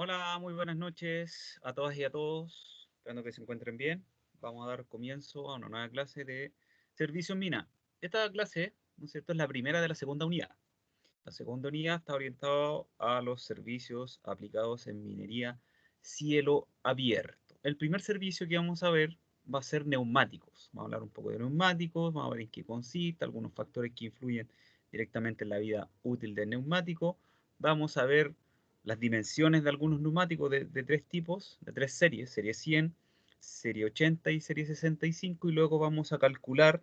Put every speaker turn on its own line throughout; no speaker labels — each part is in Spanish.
Hola, muy buenas noches a todas y a todos. Esperando que se encuentren bien. Vamos a dar comienzo a una nueva clase de servicio en mina. Esta clase, ¿no es cierto?, es la primera de la segunda unidad. La segunda unidad está orientada a los servicios aplicados en minería cielo abierto. El primer servicio que vamos a ver va a ser neumáticos. Vamos a hablar un poco de neumáticos, vamos a ver en qué consiste, algunos factores que influyen directamente en la vida útil del neumático. Vamos a ver las dimensiones de algunos neumáticos de tres tipos, de tres series, serie 100, serie 80 y serie 65, y luego vamos a calcular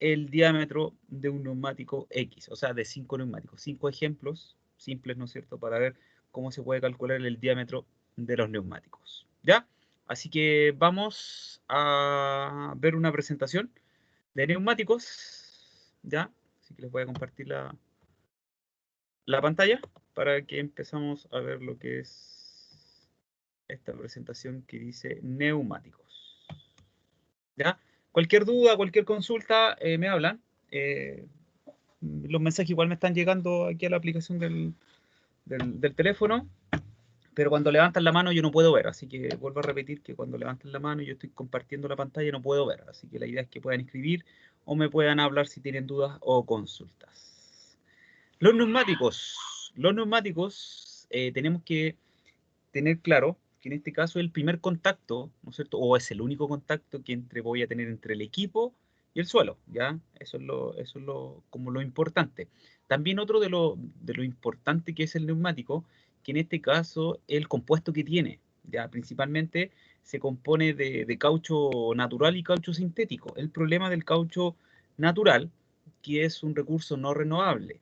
el diámetro de un neumático X, o sea, de 5 neumáticos. 5 ejemplos simples, ¿no es cierto?, para ver cómo se puede calcular el diámetro de los neumáticos. ¿Ya? Así que vamos a ver una presentación de neumáticos. ¿Ya? Así que les voy a compartir la pantalla para que empezamos a ver lo que es esta presentación que dice neumáticos. ¿Ya? Cualquier duda, cualquier consulta, me hablan. Eh, los mensajes igual me están llegando aquí a la aplicación del teléfono, pero cuando levantan la mano yo no puedo ver, así que vuelvo a repetir que cuando levantan la mano yo estoy compartiendo la pantalla y no puedo ver, así que la idea es que puedan escribir o me puedan hablar si tienen dudas o consultas. Los neumáticos, tenemos que tener claro que en este caso el primer contacto, ¿no es cierto? O es el único contacto que voy a tener entre el equipo y el suelo, ¿ya? Como lo importante. También otro de lo importante que es el neumático, que en este caso el compuesto que tiene, ¿ya? Principalmente se compone de caucho natural y caucho sintético. El problema del caucho natural, que es un recurso no renovable.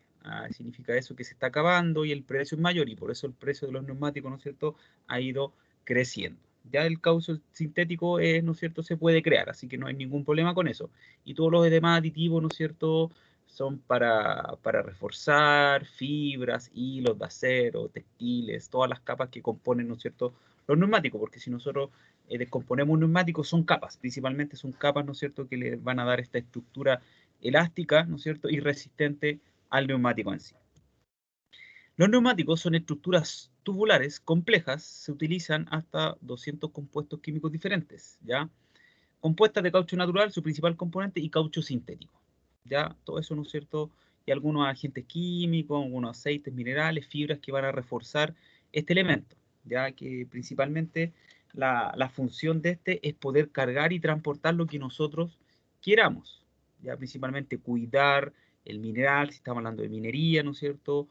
Significa eso que se está acabando y el precio es mayor, y por eso el precio de los neumáticos, ¿no es cierto?, ha ido creciendo. Ya el caucho sintético es, ¿no es cierto?, se puede crear, así que no hay ningún problema con eso. Y todos los demás aditivos, ¿no es cierto?, son para reforzar fibras, hilos de acero, textiles, todas las capas que componen, ¿no es cierto?, los neumáticos, porque si nosotros descomponemos un neumático, son capas, principalmente son capas, ¿no es cierto?, que le van a dar esta estructura elástica, ¿no es cierto?, y resistente al neumático en sí. Los neumáticos son estructuras tubulares complejas, se utilizan hasta 200 compuestos químicos diferentes, ¿ya? Compuestas de caucho natural, su principal componente, y caucho sintético, ¿ya? Todo eso, ¿no es cierto? Y algunos agentes químicos, algunos aceites, minerales, fibras que van a reforzar este elemento, ya que principalmente la función de este es poder cargar y transportar lo que nosotros queramos, ya principalmente cuidar el mineral, si estamos hablando de minería, ¿no es cierto?,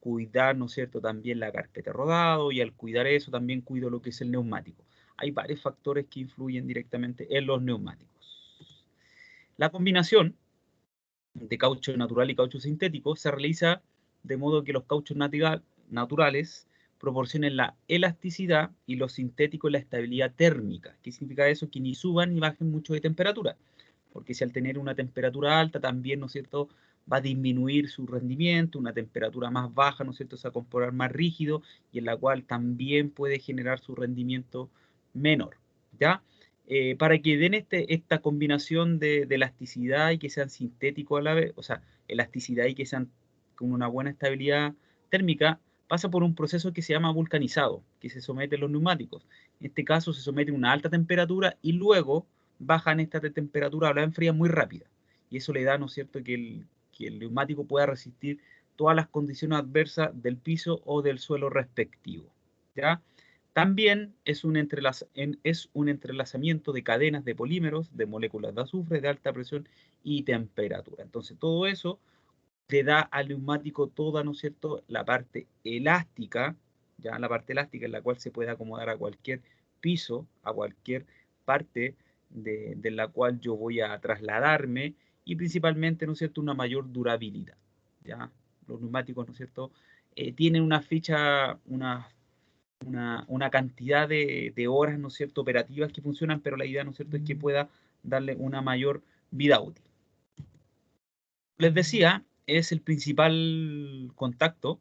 cuidar, ¿no es cierto?, también la carpeta rodado, y al cuidar eso también cuido lo que es el neumático. Hay varios factores que influyen directamente en los neumáticos. La combinación de caucho natural y caucho sintético se realiza de modo que los cauchos naturales proporcionen la elasticidad y los sintéticos la estabilidad térmica. ¿Qué significa eso? Que ni suban ni bajen mucho de temperatura, porque si al tener una temperatura alta también, ¿no es cierto?, va a disminuir su rendimiento. Una temperatura más baja, ¿no es cierto?, se va a comportar más rígido, y en la cual también puede generar su rendimiento menor, ¿ya? Para que den esta combinación de elasticidad y que sean sintéticos a la vez, o sea, elasticidad y que sean con una buena estabilidad térmica, pasa por un proceso que se llama vulcanizado, que se somete a los neumáticos. En este caso se somete a una alta temperatura y luego bajan esta temperatura a la fría muy rápida. Y eso le da, ¿no es cierto?, que el neumático pueda resistir todas las condiciones adversas del piso o del suelo respectivo, ¿ya? También es un entrelazamiento de cadenas de polímeros, de moléculas de azufre de alta presión y temperatura. Entonces, todo eso le da al neumático toda, ¿no es cierto?, la parte elástica, ya la parte elástica en la cual se puede acomodar a cualquier piso, a cualquier parte de la cual yo voy a trasladarme, y principalmente, ¿no es cierto?, una mayor durabilidad, ¿ya? Los neumáticos, ¿no es cierto?, tienen una cantidad de horas, ¿no es cierto?, operativas que funcionan, pero la idea, ¿no es cierto?, es que pueda darle una mayor vida útil. Les decía, es el principal contacto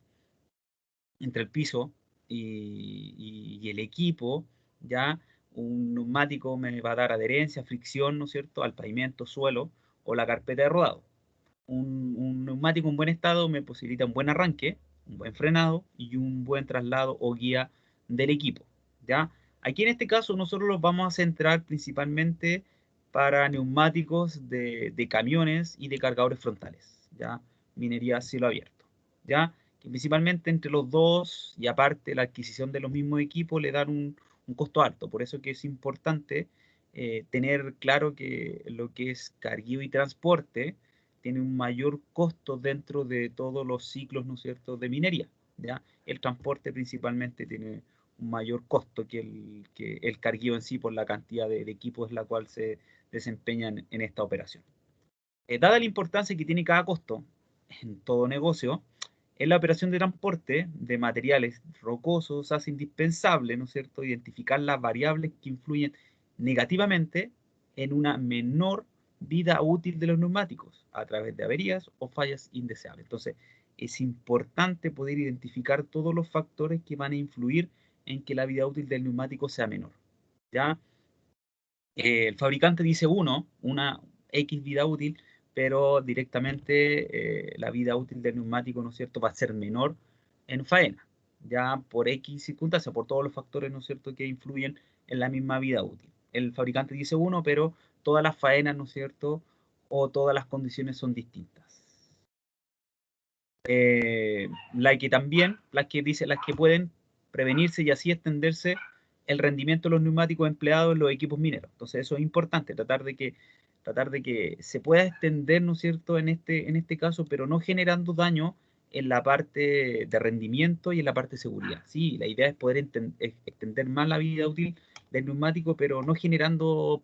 entre el piso y el equipo, ¿ya? Un neumático me va a dar adherencia, fricción, ¿no es cierto?, al pavimento, suelo o la carpeta de rodado. Un neumático en buen estado me posibilita un buen arranque, un buen frenado y un buen traslado o guía del equipo, ¿ya? Aquí en este caso nosotros los vamos a centrar principalmente para neumáticos de camiones y de cargadores frontales, ¿ya? Minería a cielo abierto, ¿ya? Que principalmente entre los dos y aparte la adquisición de los mismos equipos le dan un costo alto, por eso que es importante tener claro que lo que es cargueo y transporte tiene un mayor costo dentro de todos los ciclos, ¿no es cierto?, de minería, ¿ya? El transporte principalmente tiene un mayor costo que el cargueo en sí por la cantidad de equipos en la cual se desempeñan en esta operación. Dada la importancia que tiene cada costo en todo negocio, en la operación de transporte de materiales rocosos hace indispensable, ¿no es cierto?, identificar las variables que influyen negativamente en una menor vida útil de los neumáticos a través de averías o fallas indeseables. Entonces, es importante poder identificar todos los factores que van a influir en que la vida útil del neumático sea menor. ¿Ya? El fabricante dice una X vida útil, pero directamente la vida útil del neumático, ¿no es cierto?, va a ser menor en faena, ya por X circunstancias, por todos los factores, ¿no es cierto?, que influyen en la misma vida útil. El fabricante dice uno, pero todas las faenas, ¿no es cierto?, o todas las condiciones son distintas. Las que pueden prevenirse y así extenderse el rendimiento de los neumáticos empleados en los equipos mineros. Entonces eso es importante, tratar de que se pueda extender, ¿no es cierto?, en este caso, pero no generando daño en la parte de rendimiento y en la parte de seguridad. Sí, la idea es poder extender más la vida útil del neumático, pero no generando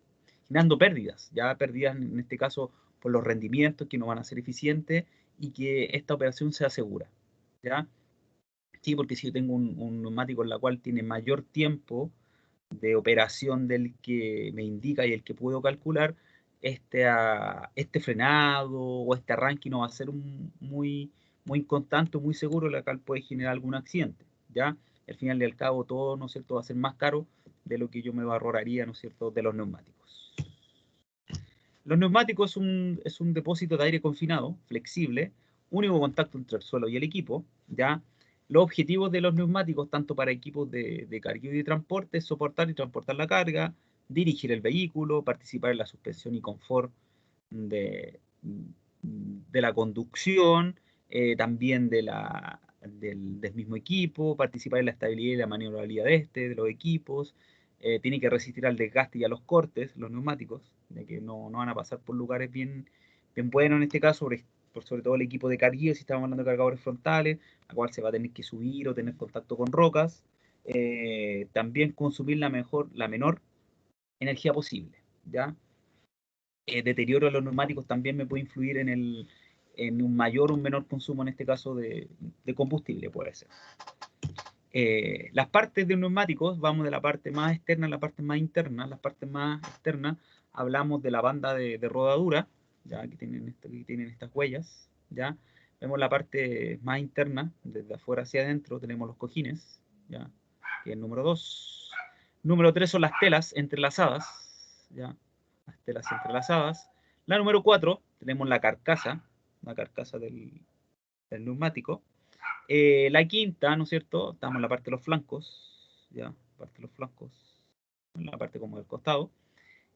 pérdidas, ya pérdidas en este caso por los rendimientos que no van a ser eficientes y que esta operación sea segura, ¿ya? Sí, porque si yo tengo un neumático en la cual tiene mayor tiempo de operación del que me indica y el que puedo calcular, este frenado o este arranque no va a ser muy constante, muy seguro, la cual puede generar algún accidente, ¿ya? Al final y al cabo todo, ¿no es cierto?, va a ser más caro de lo que yo me ahorraría, ¿no es cierto?, de los neumáticos. Los neumáticos es un depósito de aire confinado, flexible, único contacto entre el suelo y el equipo, ¿ya? Los objetivos de los neumáticos, tanto para equipos de cargueo y de transporte, es soportar y transportar la carga, dirigir el vehículo, participar en la suspensión y confort de, de la conducción, también del mismo equipo, participar en la estabilidad y la maniobrabilidad de los equipos, tiene que resistir al desgaste y a los cortes, los neumáticos, de que no van a pasar por lugares bien buenos en este caso, sobre todo el equipo de carguillo, si estamos hablando de cargadores frontales, a cual se va a tener que subir o tener contacto con rocas. También consumir la menor energía posible, ¿ya? Deterioro de los neumáticos también me puede influir en un mayor o un menor consumo, en este caso, de combustible, puede ser. Las partes de un neumático, vamos de la parte más externa a la parte más interna. Las partes más externas, hablamos de la banda de rodadura, ya que tienen estas huellas, ya. Vemos la parte más interna, desde afuera hacia adentro, tenemos los cojines, ya, que es el número 2. Número 3 son las telas entrelazadas, ya, las telas entrelazadas. La número 4, tenemos la carcasa del neumático. La quinta, ¿no es cierto? Estamos en la parte de los flancos, ya, parte de los flancos, en la parte como del costado.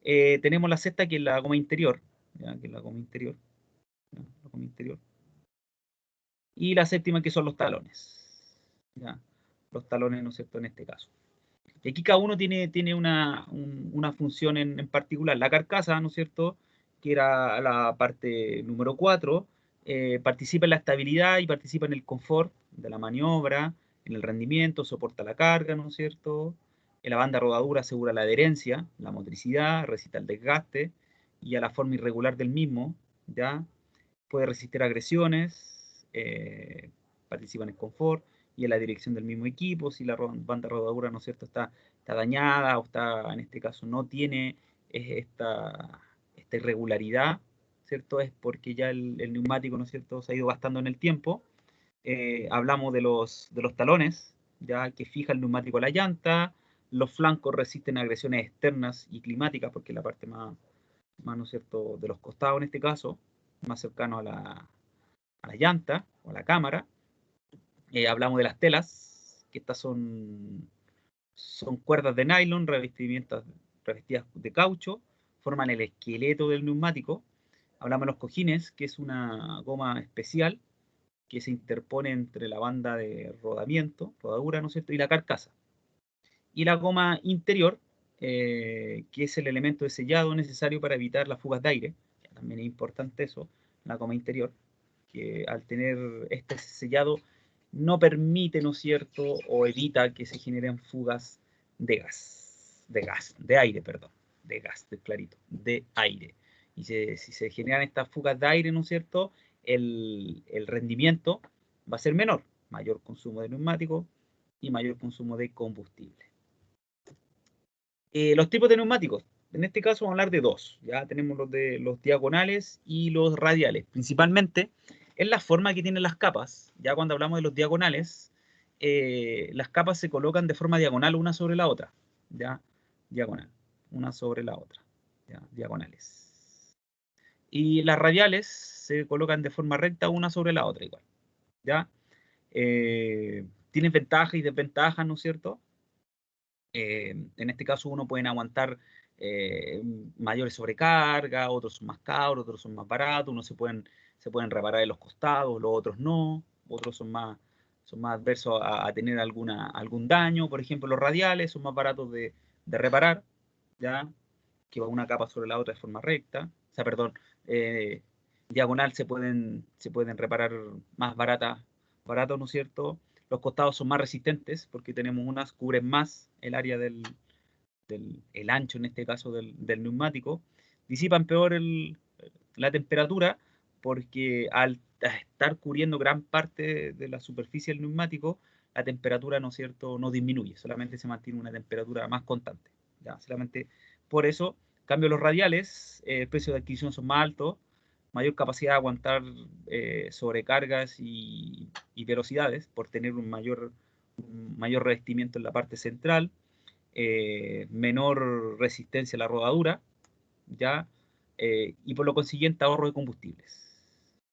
Tenemos la sexta, que es la goma interior, ya, que es la goma interior, ya, la goma interior. Y la séptima, que son los talones, ya, los talones, ¿no es cierto?, en este caso. Y aquí cada uno tiene una función en particular. La carcasa, ¿no es cierto?, que era la parte número 4, participa en la estabilidad y participa en el confort de la maniobra, en el rendimiento, soporta la carga, ¿no es cierto? En la banda rodadura asegura la adherencia, la motricidad, resiste al desgaste y a la forma irregular del mismo, ¿ya? Puede resistir agresiones, participa en el confort y en la dirección del mismo equipo. Si la banda rodadura, ¿no es cierto?, está dañada o está, en este caso, no tiene esta irregularidad, ¿cierto? Es porque ya el neumático, ¿no es cierto?, se ha ido gastando en el tiempo. Hablamos de los talones, ya que fija el neumático a la llanta. Los flancos resisten agresiones externas y climáticas, porque la parte más, ¿no es cierto?, de los costados en este caso, más cercano a la llanta o a la cámara. Hablamos de las telas, que estas son son cuerdas de nylon revestidas de caucho, forman el esqueleto del neumático. Hablamos de los cojines, que es una goma especial que se interpone entre la banda de rodadura, ¿no es cierto?, y la carcasa. Y la goma interior, que es el elemento de sellado necesario para evitar las fugas de aire. También es importante eso, la goma interior, que al tener este sellado no permite, ¿no es cierto?, o evita que se generen fugas de aire, perdón, de clarito, de aire. Y si se generan estas fugas de aire, ¿no es cierto?, el rendimiento va a ser menor, mayor consumo de neumáticos y mayor consumo de combustible. Los tipos de neumáticos, en este caso vamos a hablar de dos, ya tenemos los diagonales y los radiales, principalmente es la forma que tienen las capas. Ya cuando hablamos de los diagonales, las capas se colocan de forma diagonal una sobre la otra, ya, diagonal, una sobre la otra, ya, diagonales. Y las radiales se colocan de forma recta una sobre la otra igual, ya. Tienen ventajas y desventajas, ¿no es cierto? En este caso uno pueden aguantar mayores sobrecargas, otros son más caros, otros son más baratos, unos se pueden reparar en los costados, los otros no, otros son más adversos a tener algún daño. Por ejemplo, los radiales son más baratos de reparar, ¿ya? Que va una capa sobre la otra de forma recta, o sea, perdón, eh, diagonal se pueden reparar más baratos, ¿no es cierto? Los costados son más resistentes porque tenemos unas, cubren más el área el ancho, en este caso, del neumático. Disipan peor la temperatura porque al estar cubriendo gran parte de la superficie del neumático, la temperatura, ¿no es cierto?, no disminuye, solamente se mantiene una temperatura más constante. ¿Ya? Solamente por eso, cambio los radiales, el precio de adquisición son más altos, mayor capacidad de aguantar sobrecargas y velocidades por tener un mayor revestimiento en la parte central, menor resistencia a la rodadura, ¿ya? Y por lo consiguiente ahorro de combustibles.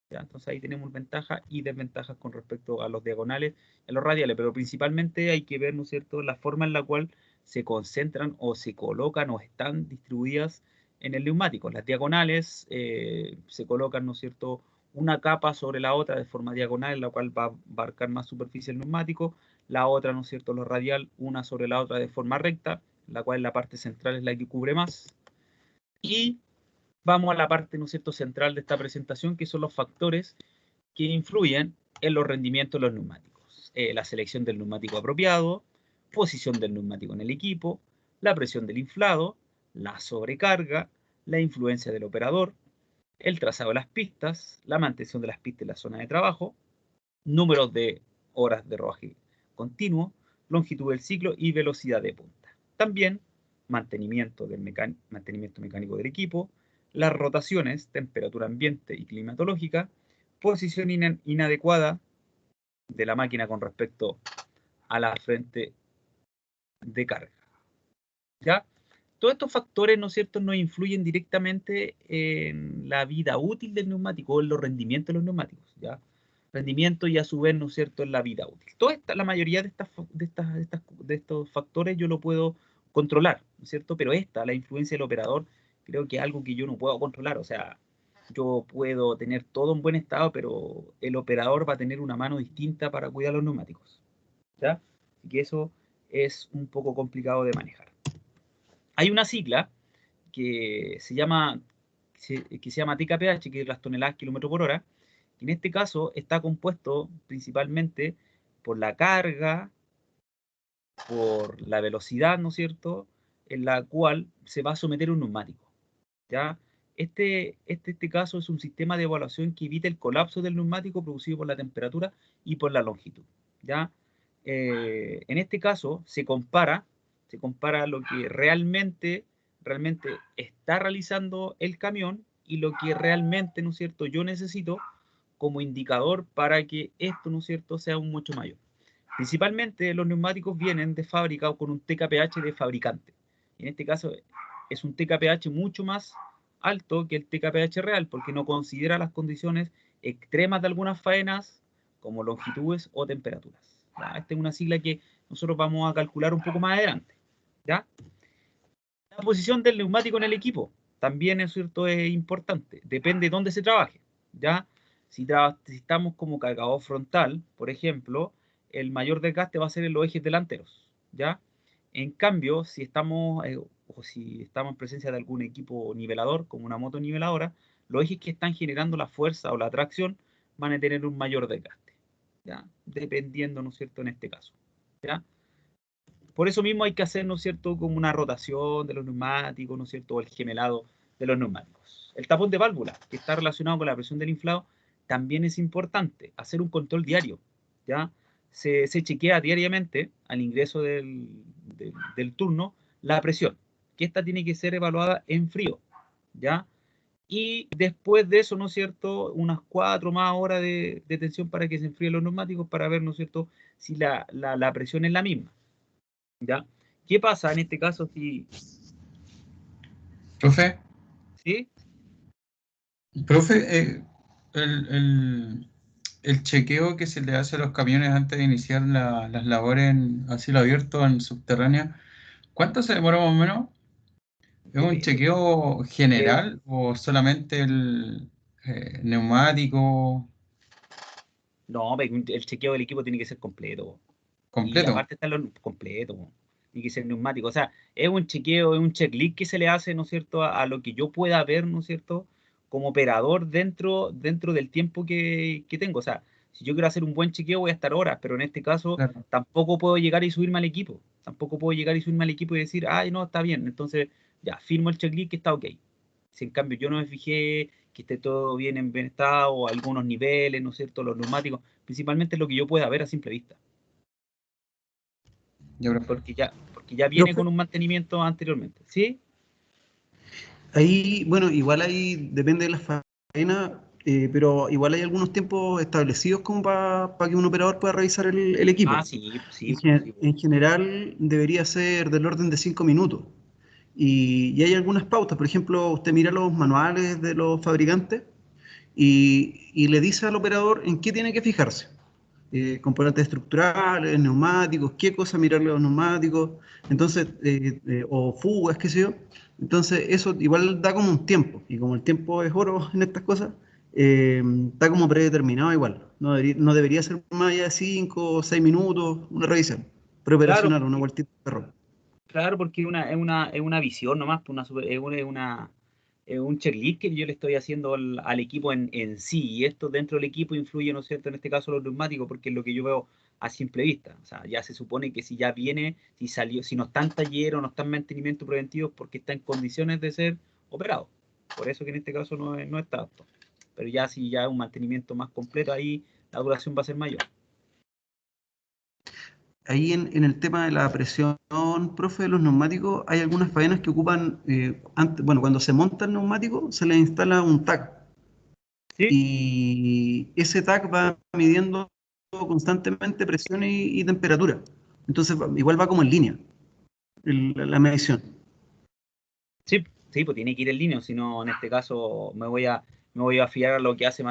¿Ya? Entonces ahí tenemos ventajas y desventajas con respecto a los diagonales y a los radiales, pero principalmente hay que ver, ¿no es cierto?, la forma en la cual se concentran o se colocan o están distribuidas en el neumático. Las diagonales se colocan, ¿no es cierto?, una capa sobre la otra de forma diagonal, en la cual va a abarcar más superficie el neumático, la otra, ¿no es cierto?, lo radial, una sobre la otra de forma recta, la cual la parte central es la que cubre más. Y vamos a la parte, ¿no es cierto?, central de esta presentación, que son los factores que influyen en los rendimientos de los neumáticos. La selección del neumático apropiado, posición del neumático en el equipo, la presión del inflado, la sobrecarga, la influencia del operador, el trazado de las pistas, la mantención de las pistas en la zona de trabajo, números de horas de rodaje continuo, longitud del ciclo y velocidad de punta. También mantenimiento mecánico del equipo, las rotaciones, temperatura ambiente y climatológica, posición inadecuada de la máquina con respecto a la frente de carga. ¿Ya? Todos estos factores, ¿no es cierto?, nos influyen directamente en la vida útil del neumático o en los rendimientos de los neumáticos, ¿ya? Rendimiento y a su vez, ¿no es cierto?, en la vida útil. La mayoría de estos factores yo lo puedo controlar, ¿no es cierto? Pero la influencia del operador, creo que es algo que yo no puedo controlar. O sea, yo puedo tener todo en buen estado, pero el operador va a tener una mano distinta para cuidar los neumáticos, ¿ya? Así que eso es un poco complicado de manejar. Hay una sigla que se llama TKPH, que es las toneladas kilómetros por hora, y en este caso está compuesto principalmente por la carga, por la velocidad, ¿no es cierto?, en la cual se va a someter un neumático, ¿ya? Este caso es un sistema de evaluación que evita el colapso del neumático producido por la temperatura y por la longitud, ¿ya? En este caso se compara lo que realmente está realizando el camión y lo que realmente, ¿no es cierto?, yo necesito como indicador para que esto, ¿no es cierto?, sea un mucho mayor. Principalmente los neumáticos vienen de fábrica o con un TKPH de fabricante. En este caso es un TKPH mucho más alto que el TKPH real porque no considera las condiciones extremas de algunas faenas como longitudes o temperaturas. Esta es una sigla que nosotros vamos a calcular un poco más adelante, ¿ya? La posición del neumático en el equipo también es cierto, es importante, depende de dónde se trabaje, ¿ya? Si estamos como cargador frontal, por ejemplo, el mayor desgaste va a ser en los ejes delanteros, ¿ya? En cambio, si estamos, o si estamos en presencia de algún equipo nivelador, como una moto niveladora, los ejes que están generando la fuerza o la tracción van a tener un mayor desgaste, ¿ya? Dependiendo, ¿no es cierto?, en este caso, ¿ya? Por eso mismo hay que hacer, ¿no es cierto?, como una rotación de los neumáticos, ¿no es cierto?, o el gemelado de los neumáticos. El tapón de válvula, que está relacionado con la presión del inflado, también es importante. Hacer un control diario, ¿ya? Se chequea diariamente al ingreso del turno la presión, que esta tiene que ser evaluada en frío, ¿ya? Y después de eso, ¿no es cierto?, unas 4 más horas de tensión para que se enfríen los neumáticos para ver, ¿no es cierto?, si la presión es la misma. ¿Ya? ¿Qué pasa en este caso si,
Profe,
sí?
profe, el chequeo que se le hace a los camiones antes de iniciar las labores a cielo abierto en subterránea, ¿cuánto se demora más o menos? ¿Es un
Depende.
chequeo
Eh,
general o solamente el neumático
no, el chequeo del equipo tiene que ser completo. Y
completo?
aparte está lo completo. Tiene que ser neumático. O sea, es un chequeo, es un checklist que se le hace, ¿no es cierto?, a lo que yo pueda ver, ¿no es cierto?, como operador dentro del tiempo que tengo. O sea, si yo quiero hacer un buen chequeo voy a estar horas, pero en este caso
Claro.
tampoco puedo llegar y subirme al equipo. Tampoco puedo llegar y subirme al equipo y decir, ay, no, está bien. Entonces, ya, firmo el checklist que está ok. Si en cambio yo no me fijé que esté todo bien en buen estado, algunos niveles, ¿no es cierto?, los neumáticos, principalmente lo que yo pueda ver a simple vista,
Ya, profe.
porque ya viene
Profe,
con un mantenimiento anteriormente, ¿sí?
ahí, bueno, igual ahí depende de la faena, pero igual hay algunos tiempos establecidos como para que un operador pueda revisar el
Ah,
equipo.
sí,
En,
sí, sí,
en general debería ser del orden de 5 minutos. Y hay algunas pautas, por ejemplo, usted mira los manuales de los fabricantes y le dice al operador en qué tiene que fijarse. Componentes estructurales, neumáticos, qué cosa mirarle a los neumáticos, entonces, o fugas, qué sé yo. Entonces, eso igual da como un tiempo, y como el tiempo es oro en estas cosas, está como predeterminado igual. No debería ser más allá de 5 o 6 minutos una revisión
claro,
preoperacional, una vueltita de error.
claro, porque es una visión nomás, pues, es un checklist que yo le estoy haciendo al equipo en sí, y esto dentro del equipo influye, ¿no es cierto?, en este caso los neumáticos, porque es lo que yo veo a simple vista. O sea, ya se supone que si ya viene, si salió, si no está en taller o no está en mantenimiento preventivo, es porque está en condiciones de ser operado. Por eso que en este caso no está apto. Pero ya si ya un mantenimiento más completo, ahí la duración va a ser mayor.
Ahí en el tema de la presión, profe, de los neumáticos, hay algunas faenas que ocupan, bueno, cuando se monta el neumático, se le instala un TAC.
¿Sí?
Y ese TAC va midiendo constantemente presión y temperatura. Entonces, igual va como en línea la medición.
Sí, sí, pues tiene que ir en línea, si no, en este caso me voy a fiar a lo que hace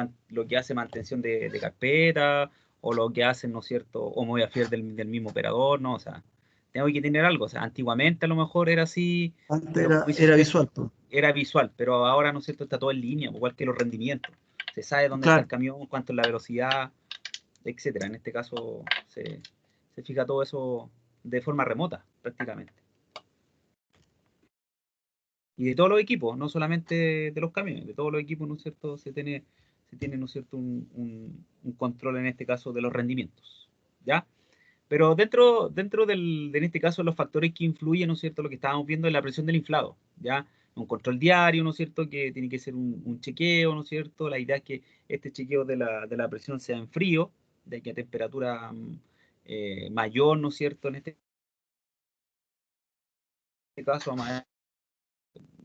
mantención de carpeta, o lo que hacen, ¿no es cierto? O me voy a fiar del mismo operador, ¿no? O sea, tengo que tener algo. O sea, antiguamente a lo mejor era así,
Antes
pero como dices
era
tú,
visual, pues.
era visual, pero ahora, ¿no es cierto?, está todo en línea, igual que los rendimientos. Se sabe dónde está el
Claro.
camión, cuánto es la velocidad, etcétera. En este caso se fija todo eso de forma remota, prácticamente. Y de todos los equipos, no solamente de los camiones, de todos los equipos, ¿no es cierto?, se tiene, ¿no es cierto?, un control en este caso de los rendimientos, ¿ya? Pero en este caso, los factores que influyen, ¿no es cierto?, lo que estábamos viendo es la presión del inflado, ¿ya? Un control diario, ¿no es cierto?, que tiene que ser un chequeo, ¿no es cierto? La idea es que este chequeo de la presión sea en frío, de que a temperatura mayor, ¿no es cierto?, en este caso,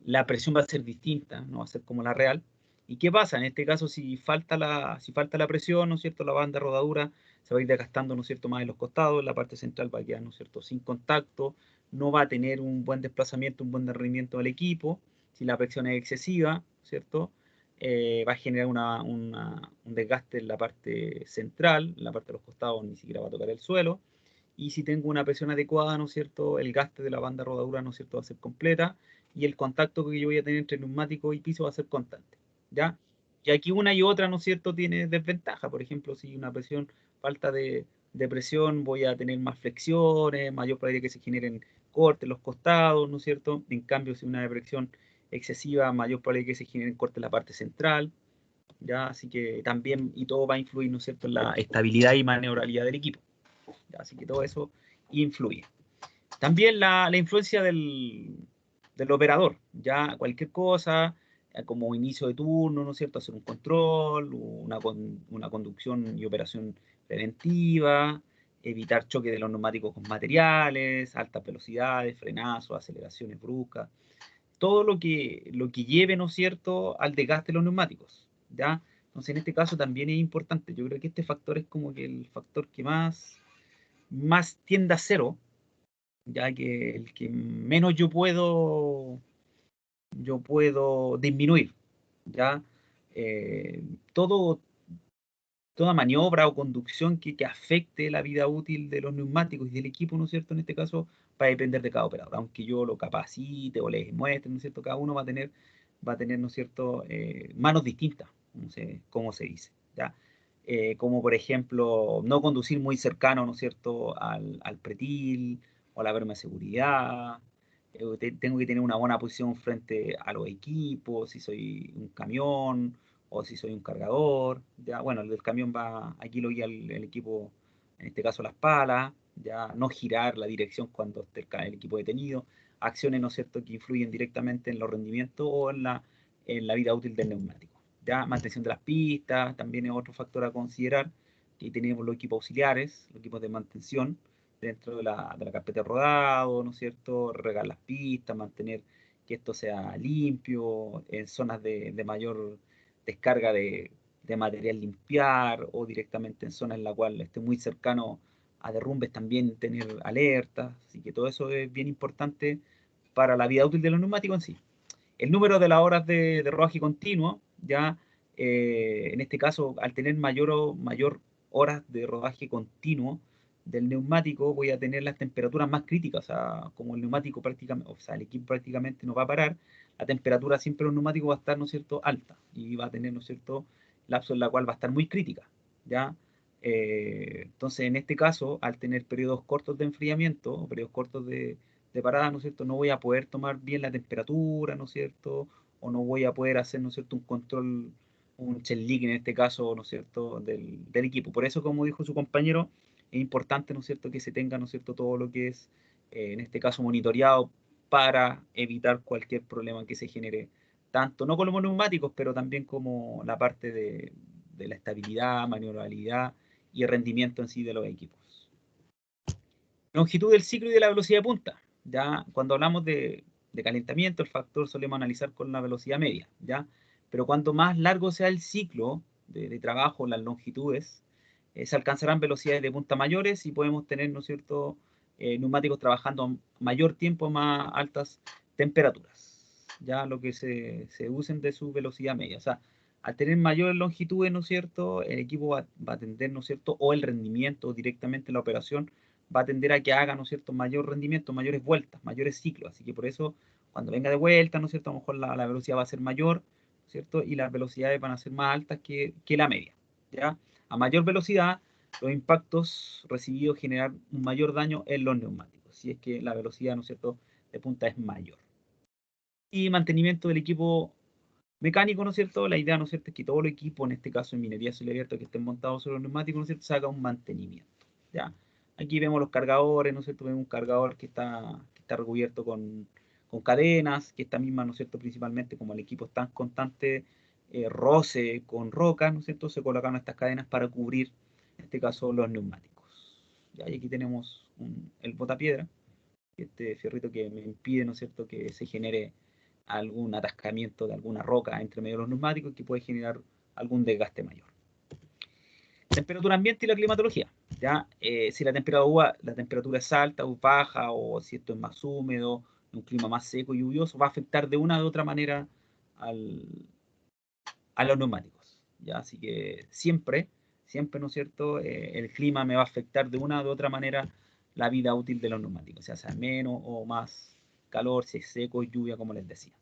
la presión va a ser distinta, no va a ser como la real. ¿Y qué pasa? En este caso, si falta la presión, ¿no es cierto?, la banda de rodadura se va a ir desgastando, ¿no es cierto?, más en los costados, la parte central va a quedar, ¿no es cierto?, sin contacto, no va a tener un buen desplazamiento, un buen rendimiento del equipo. Si la presión es excesiva, ¿cierto?, va a generar un desgaste en la parte central, en la parte de los costados ni siquiera va a tocar el suelo, y si tengo una presión adecuada, ¿no es cierto?, el gaste de la banda rodadura, ¿no es cierto?, va a ser completa, y el contacto que yo voy a tener entre neumático y piso va a ser constante, ¿ya? Y aquí una y otra, ¿no es cierto?, tiene desventaja. Por ejemplo, si una presión, falta de presión, voy a tener más flexiones, mayor probabilidad que se generen cortes en los costados, ¿no es cierto? En cambio, si una presión excesiva, mayor probabilidad que se generen cortes en la parte central, ¿ya? Así que también, y todo va a influir, ¿no es cierto?, en la estabilidad y maniobrabilidad del equipo, ¿ya? Así que todo eso influye. También la influencia del operador, ya cualquier cosa, como inicio de turno, ¿no es cierto?, hacer un control, una conducción y operación preventiva, evitar choque de los neumáticos con materiales, altas velocidades, frenazos, aceleraciones bruscas, todo lo que lleve, ¿no es cierto?, al desgaste de los neumáticos, ¿ya? Entonces, en este caso también es importante. Yo creo que este factor es como que el factor que más tiende a cero, ya que el que menos yo puedo disminuir, ¿ya? Eh, todo, toda maniobra o conducción que afecte la vida útil de los neumáticos y del equipo, ¿no es cierto?, en este caso, va a depender de cada operador. Aunque yo lo capacite o les muestre, ¿no es cierto?, cada uno va a tener, ¿no es cierto?, manos distintas, como se dice, ¿ya? Como por ejemplo, no conducir muy cercano, ¿no es cierto?, al pretil o a la berma de seguridad. Tengo que tener una buena posición frente a los equipos, si soy un camión o si soy un cargador. Ya, bueno, el del camión aquí lo guía el equipo, en este caso las palas, ya no girar la dirección cuando esté el equipo detenido, acciones, ¿no es cierto?, que influyen directamente en los rendimientos o en la vida útil del neumático. Ya, mantención de las pistas, también es otro factor a considerar, que tenemos los equipos auxiliares, los equipos de mantención, dentro de la carpeta de rodado, ¿no es cierto?, regar las pistas, mantener que esto sea limpio, en zonas de mayor descarga de material limpiar, o directamente en zonas en la cual esté muy cercano a derrumbes también tener alertas. Así que todo eso es bien importante para la vida útil de los neumáticos en sí. El número de las horas de rodaje continuo, ya en este caso, al tener mayor horas de rodaje continuo del neumático, voy a tener las temperaturas más críticas. O sea, como el neumático prácticamente, o sea, el equipo prácticamente no va a parar, la temperatura siempre de los neumáticos va a estar, ¿no es cierto?, alta, y va a tener, ¿no es cierto?, lapso en la cual va a estar muy crítica, ¿ya? Entonces, en este caso, al tener periodos cortos de enfriamiento, o periodos cortos de parada, ¿no es cierto?, no voy a poder tomar bien la temperatura, ¿no es cierto?, o no voy a poder hacer, ¿no es cierto?, un control, un check leak en este caso, ¿no es cierto?, del equipo. Por eso, como dijo su compañero, es importante, ¿no es cierto?, que se tenga, ¿no es cierto?, todo lo que es, en este caso, monitoreado para evitar cualquier problema que se genere, tanto no con los neumáticos, pero también como la parte de la estabilidad, maniobrabilidad y el rendimiento en sí de los equipos. Longitud del ciclo y de la velocidad de punta. Ya cuando hablamos de calentamiento, el factor solemos analizar con la velocidad media, ¿ya? Pero cuanto más largo sea el ciclo de trabajo, las longitudes, se alcanzarán velocidades de punta mayores y podemos tener, ¿no es cierto?, neumáticos trabajando mayor tiempo a más altas temperaturas, ya lo que se usen de su velocidad media. O sea, al tener mayores longitudes, ¿no es cierto?, el equipo va a tender, ¿no es cierto?, o el rendimiento directamente en la operación va a tender a que haga, ¿no es cierto?, mayor rendimiento, mayores vueltas, mayores ciclos. Así que por eso, cuando venga de vuelta, ¿no es cierto?, a lo mejor la velocidad va a ser mayor, ¿cierto?, y las velocidades van a ser más altas que la media, ¿ya? A mayor velocidad, los impactos recibidos generan un mayor daño en los neumáticos, si es que la velocidad, ¿no es cierto?, de punta es mayor. Y mantenimiento del equipo mecánico, ¿no es cierto? La idea, ¿no es cierto?, es que todo el equipo, en este caso en minería cielo abierto, que estén montados sobre los neumáticos, ¿no es cierto?, se haga un mantenimiento, ¿ya? Aquí vemos los cargadores, ¿no es cierto? Vemos un cargador que está recubierto con cadenas, que esta misma, ¿no es cierto?, principalmente como el equipo está en constante roce con rocas, ¿no es cierto?, se colocaron estas cadenas para cubrir, en este caso, los neumáticos. ¿Ya? Y aquí tenemos el botapiedra, este fierrito que me impide, ¿no es cierto?, que se genere algún atascamiento de alguna roca entre medio de los neumáticos que puede generar algún desgaste mayor. Temperatura ambiente y la climatología. ¿Ya? Si la temperatura es alta o baja, o si esto es más húmedo, un clima más seco y lluvioso, va a afectar de una u otra manera a los neumáticos. ¿Ya? Así que siempre, ¿no es cierto?, el clima me va a afectar de una u otra manera la vida útil de los neumáticos, o sea menos o más calor, si es seco, lluvia, como les decía.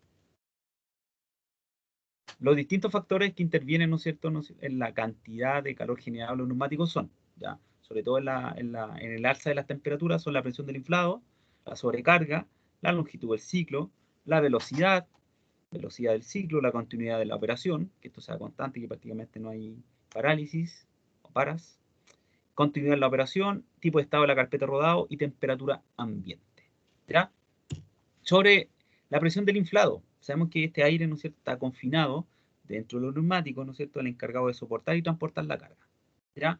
Los distintos factores que intervienen, ¿no es cierto?, en la cantidad de calor generado en los neumáticos son, ¿ya?, sobre todo en el alza de las temperaturas, son la presión del inflado, la sobrecarga, la longitud del ciclo, la velocidad del ciclo, la continuidad de la operación, que esto sea constante, que prácticamente no hay parálisis o paras, continuidad en la operación, tipo de estado de la carpeta rodado y temperatura ambiente. ¿Ya? Sobre la presión del inflado, sabemos que este aire, ¿no es cierto?, está confinado dentro de los neumáticos, ¿no es cierto?, el encargado de soportar y transportar la carga. ¿Ya?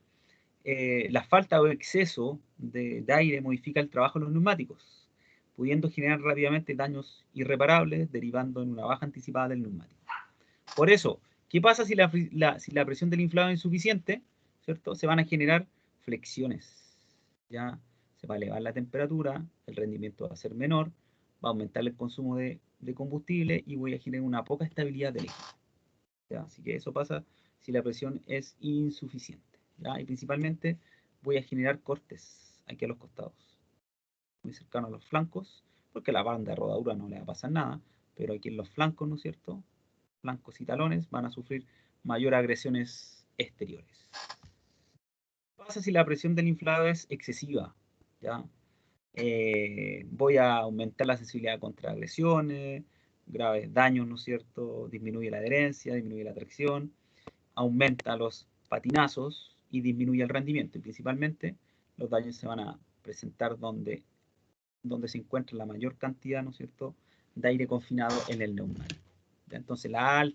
La falta o exceso de aire modifica el trabajo de los neumáticos, pudiendo generar rápidamente daños irreparables, derivando en una baja anticipada del neumático. Por eso, ¿qué pasa si la presión del inflado es insuficiente? ¿Cierto? Se van a generar flexiones. ¿Ya? Se va a elevar la temperatura, el rendimiento va a ser menor, va a aumentar el consumo de combustible y voy a generar una poca estabilidad del equipo. ¿Ya? Así que eso pasa si la presión es insuficiente. ¿Ya? Y principalmente voy a generar cortes aquí a los costados, muy cercano a los flancos, porque a la banda de rodadura no le va a pasar nada, pero aquí en los flancos, ¿no es cierto?, flancos y talones van a sufrir mayor agresiones exteriores. ¿Qué pasa si la presión del inflado es excesiva? ¿Ya? Voy a aumentar la sensibilidad contra agresiones, graves daños, ¿no es cierto? Disminuye la adherencia, disminuye la tracción, aumenta los patinazos y disminuye el rendimiento. Y principalmente los daños se van a presentar donde se encuentra la mayor cantidad, ¿no es cierto?, de aire confinado en el neumático. Entonces la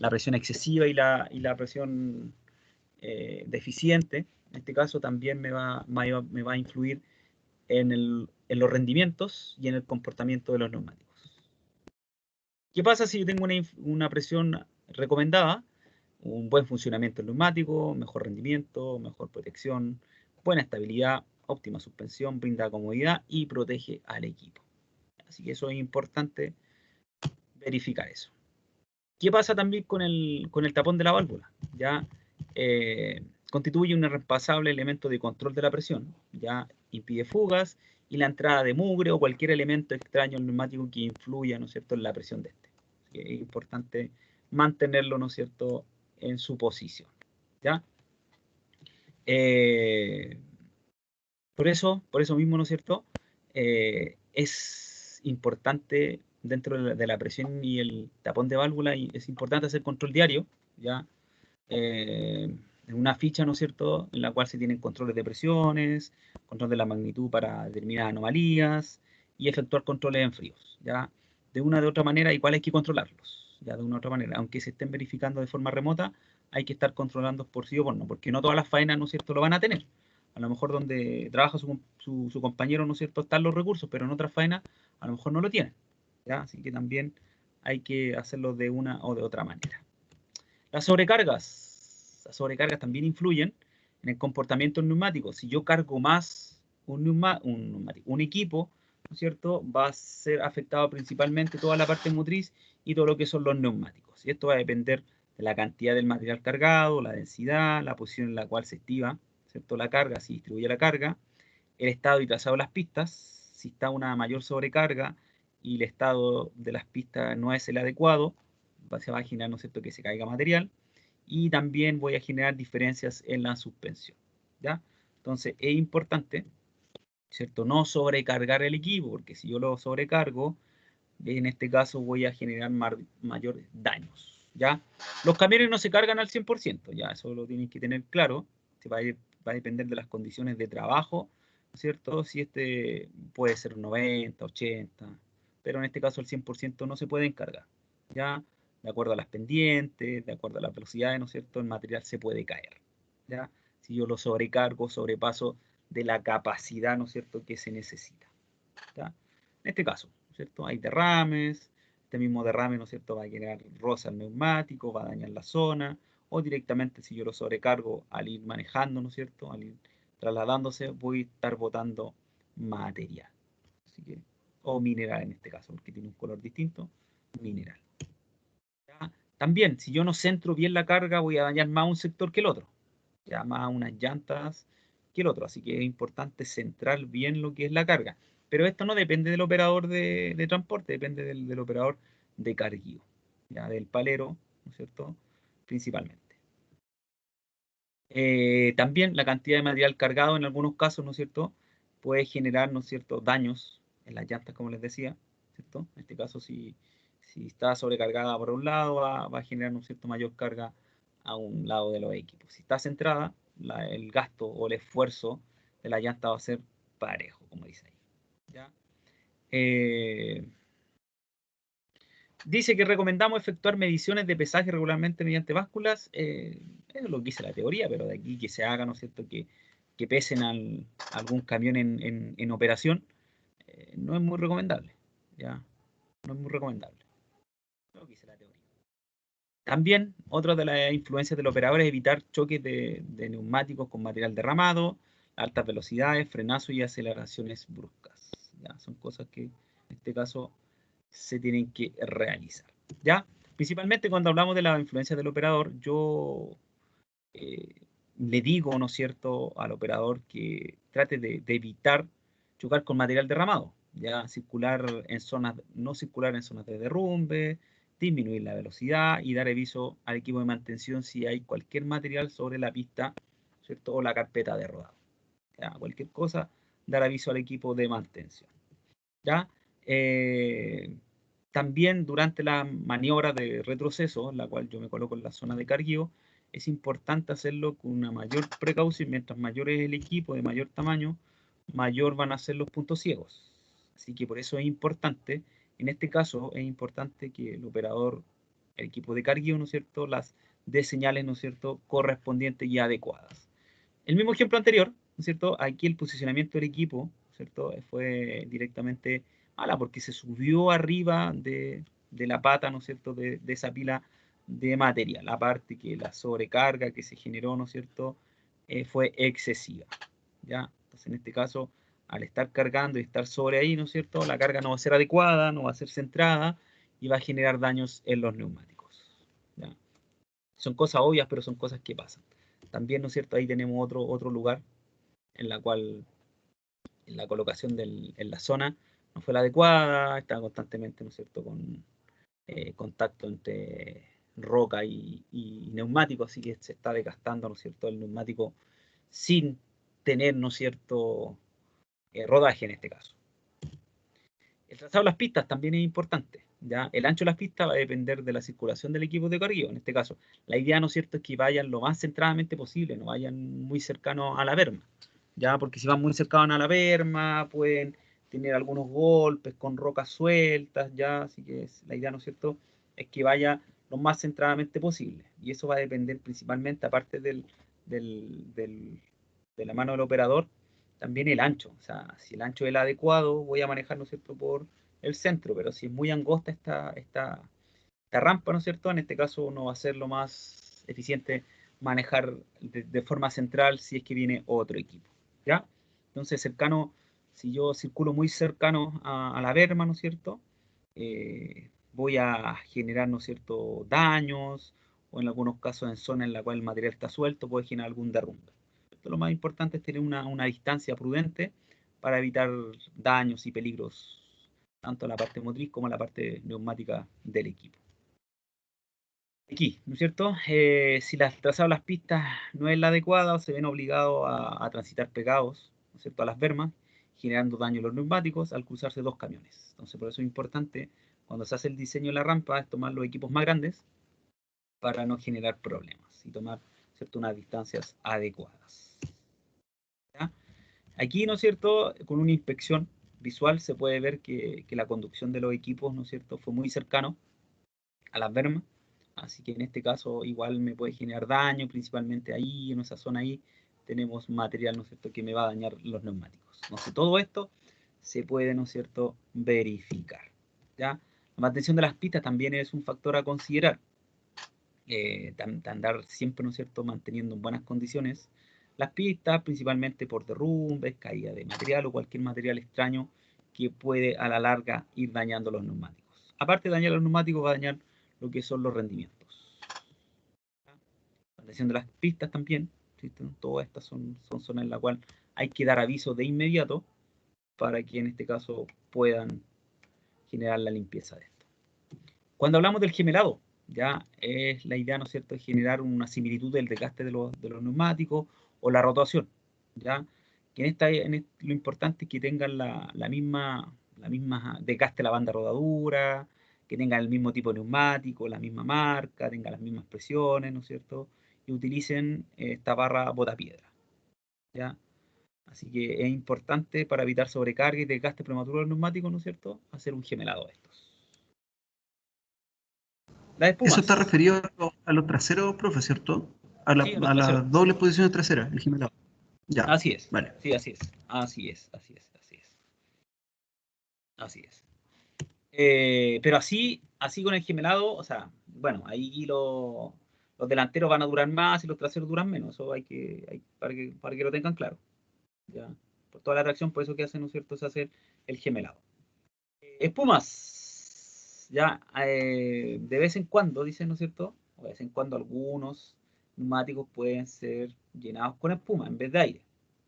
presión excesiva y la presión deficiente, en este caso también me va a influir en los rendimientos y en el comportamiento de los neumáticos. ¿Qué pasa si yo tengo una presión recomendada? Un buen funcionamiento del neumático, mejor rendimiento, mejor protección, buena estabilidad, óptima suspensión, brinda comodidad y protege al equipo. Así que eso es importante verificar eso. ¿Qué pasa también con el tapón de la válvula? Ya constituye un irreemplazable elemento de control de la presión, ya impide fugas y la entrada de mugre o cualquier elemento extraño al neumático que influya, ¿no es cierto?, en la presión de este. Así que es importante mantenerlo, ¿no es cierto?, en su posición. ¿Ya? Por eso mismo, ¿no es cierto?, es importante dentro de la presión y el tapón de válvula, y es importante hacer control diario, ¿ya? En una ficha, ¿no es cierto?, en la cual se tienen controles de presiones, control de la magnitud para determinadas anomalías y efectuar controles en fríos, ¿ya? De una de otra manera, igual hay que controlarlos, ¿ya? De una u otra manera, aunque se estén verificando de forma remota, hay que estar controlando por sí o por no, porque no todas las faenas, ¿no es cierto?, lo van a tener. A lo mejor donde trabaja su compañero, ¿no es cierto?, están los recursos, pero en otras faenas a lo mejor no lo tienen, ¿ya? Así que también hay que hacerlo de una o de otra manera. Las sobrecargas también influyen en el comportamiento del neumático. Si yo cargo más un equipo, ¿no es cierto?, va a ser afectado principalmente toda la parte motriz y todo lo que son los neumáticos. Y esto va a depender de la cantidad del material cargado, la densidad, la posición en la cual se activa, ¿cierto?, la carga, si distribuye la carga, el estado y trazado de las pistas, si está una mayor sobrecarga y el estado de las pistas no es el adecuado, se va a generar, ¿no es cierto?, que se caiga material, y también voy a generar diferencias en la suspensión, ¿ya? Entonces es importante, ¿cierto?, no sobrecargar el equipo, porque si yo lo sobrecargo, en este caso voy a generar mayores daños, ¿ya? Los camiones no se cargan al 100%, ya, eso lo tienen que tener claro, va a depender de las condiciones de trabajo, ¿cierto? Si este puede ser 90, 80, pero en este caso el 100% no se pueden cargar, ¿ya? De acuerdo a las pendientes, de acuerdo a las velocidades, ¿no es cierto?, el material se puede caer, ¿ya? Si yo lo sobrecargo, sobrepaso de la capacidad, ¿no es cierto?, que se necesita, ¿ya? En este caso, ¿no es cierto?, hay derrames, este mismo derrame, ¿no es cierto?, va a generar roza al neumático, va a dañar la zona, o directamente si yo lo sobrecargo al ir manejando, ¿no es cierto?, al ir trasladándose, voy a estar botando material. Así que, o mineral en este caso, porque tiene un color distinto, mineral. ¿Ya? También, si yo no centro bien la carga, voy a dañar más un sector que el otro. Ya más unas llantas que el otro, así que es importante centrar bien lo que es la carga. Pero esto no depende del operador de transporte, depende del operador de carguío, ya del palero, ¿no es cierto? Principalmente. También la cantidad de material cargado en algunos casos, ¿no es cierto?, puede generar, ¿no es cierto?, daños en las llantas, como les decía, ¿cierto? En este caso, si está sobrecargada por un lado, va a generar, ¿no es cierto?, mayor carga a un lado de los equipos. Si está centrada, el gasto o el esfuerzo de la llanta va a ser parejo, como dice ahí. ¿Ya? Dice que recomendamos efectuar mediciones de pesaje regularmente mediante básculas. Eso es lo que dice la teoría, pero de aquí que se haga, ¿no es cierto?, que pesen algún camión en operación, no es muy recomendable. ¿Ya? No es muy recomendable. Lo que dice la teoría. También, otra de las influencias del operador es evitar choques de neumáticos con material derramado, altas velocidades, frenazos y aceleraciones bruscas. ¿Ya? Son cosas que, en este caso, se tienen que realizar. ¿Ya? Principalmente cuando hablamos de la influencia del operador, yo le digo, ¿no es cierto?, al operador que trate de evitar chocar con material derramado, ya circular en zonas, no circular en zonas de derrumbe, disminuir la velocidad y dar aviso al equipo de mantención si hay cualquier material sobre la pista, ¿cierto?, o la carpeta de rodado. ¿Ya? Cualquier cosa, dar aviso al equipo de mantención. ¿Ya? También durante la maniobra de retroceso, en la cual yo me coloco en la zona de carguío, es importante hacerlo con una mayor precaución. Mientras mayor es el equipo, de mayor tamaño, mayor van a ser los puntos ciegos. Así que por eso es importante, en este caso, es importante que el operador, el equipo de carguío, ¿no es cierto?, las dé señales, ¿no es cierto?, correspondientes y adecuadas. El mismo ejemplo anterior, ¿no es cierto?, aquí el posicionamiento del equipo, ¿cierto?, fue directamente mala porque se subió arriba de la pata, ¿no es cierto?, de esa pila de material. Aparte que la sobrecarga que se generó, ¿no es cierto?, fue excesiva. ¿Ya? Entonces, en este caso, al estar cargando y estar sobre ahí, ¿no es cierto?, la carga no va a ser adecuada, no va a ser centrada y va a generar daños en los neumáticos. ¿Ya? Son cosas obvias, pero son cosas que pasan. También, ¿no es cierto?, ahí tenemos otro lugar en la cual en la colocación en la zona no fue la adecuada, estaba constantemente, ¿no es cierto?, con contacto entre roca y neumático, así que se está desgastando, ¿no es cierto?, el neumático sin tener, ¿no es cierto?, rodaje en este caso. El trazado de las pistas también es importante, ¿ya? El ancho de las pistas va a depender de la circulación del equipo de carguío. En este caso, la idea, ¿no es cierto?, es que vayan lo más centradamente posible, no vayan muy cercanos a la berma, ¿ya? Porque si van muy cercanos a la berma, pueden tener algunos golpes con rocas sueltas, ¿ya? Así que la idea, ¿no es cierto?, es que vaya lo más centradamente posible. Y eso va a depender principalmente, aparte de la mano del operador, también el ancho. O sea, si el ancho es el adecuado, voy a manejar, ¿no es cierto?, por el centro, pero si es muy angosta esta rampa, ¿no es cierto?, en este caso no va a ser lo más eficiente manejar de forma central si es que viene otro equipo, ¿ya? Entonces, cercano, si yo circulo muy cercano a la berma, ¿no es cierto?, voy a generar, ¿no es cierto?, daños, o en algunos casos en zonas en la cual el material está suelto, puede generar algún derrumbe. Lo más importante es tener una distancia prudente para evitar daños y peligros tanto en la parte motriz como en la parte neumática del equipo. Aquí, ¿no es cierto? Si el trazado de las pistas no es la adecuada, se ven obligados a transitar pegados, ¿no es cierto?, a las bermas, generando daño a los neumáticos al cruzarse dos camiones. Entonces, por eso es importante, cuando se hace el diseño de la rampa, es tomar los equipos más grandes para no generar problemas y tomar, ¿cierto?, unas distancias adecuadas. ¿Ya? Aquí, ¿no es cierto?, con una inspección visual se puede ver que la conducción de los equipos, ¿no es cierto?, fue muy cercano a las bermas, así que en este caso igual me puede generar daño, principalmente ahí, en esa zona ahí, tenemos material, ¿no es cierto?, que me va a dañar los neumáticos. Entonces todo esto se puede, ¿no es cierto?, verificar. ¿Ya? La mantención de las pistas también es un factor a considerar. Andar siempre, ¿no es cierto?, manteniendo en buenas condiciones las pistas, principalmente por derrumbes, caída de material o cualquier material extraño que puede a la larga ir dañando los neumáticos. Aparte de dañar los neumáticos, va a dañar lo que son los rendimientos. La mantención de las pistas también ¿Existen? Todas estas son zonas en las cuales hay que dar aviso de inmediato para que en este caso puedan generar la limpieza de esto. Cuando hablamos del gemelado, ya es la idea, ¿no es cierto?, de generar una similitud del desgaste de los neumáticos o la rotación, ya que lo importante es que tengan la misma desgaste de la banda rodadura, que tengan el mismo tipo de neumático, la misma marca, tengan las mismas presiones, ¿no es cierto?, y utilicen esta barra botapiedra, ¿ya? Así que es importante para evitar sobrecarga y desgaste prematuro del neumático, ¿no es cierto?, hacer un gemelado de estos. Las espumas.
Eso está referido a los traseros, profe, ¿cierto? A
Sí, a los traseros.
las dobles posiciones traseras, el gemelado. Ya.
Así es.
Vale.
Sí, así es. Así es. Pero así con el gemelado, o sea, bueno, ahí los delanteros van a durar más y los traseros duran menos. Eso para que lo tengan claro. ¿Ya? Por toda la tracción, por eso que hacen, ¿no es cierto?, es hacer el gemelado. Espumas. Ya, de vez en cuando, dicen, ¿no es cierto? De vez en cuando algunos neumáticos pueden ser llenados con espuma en vez de aire.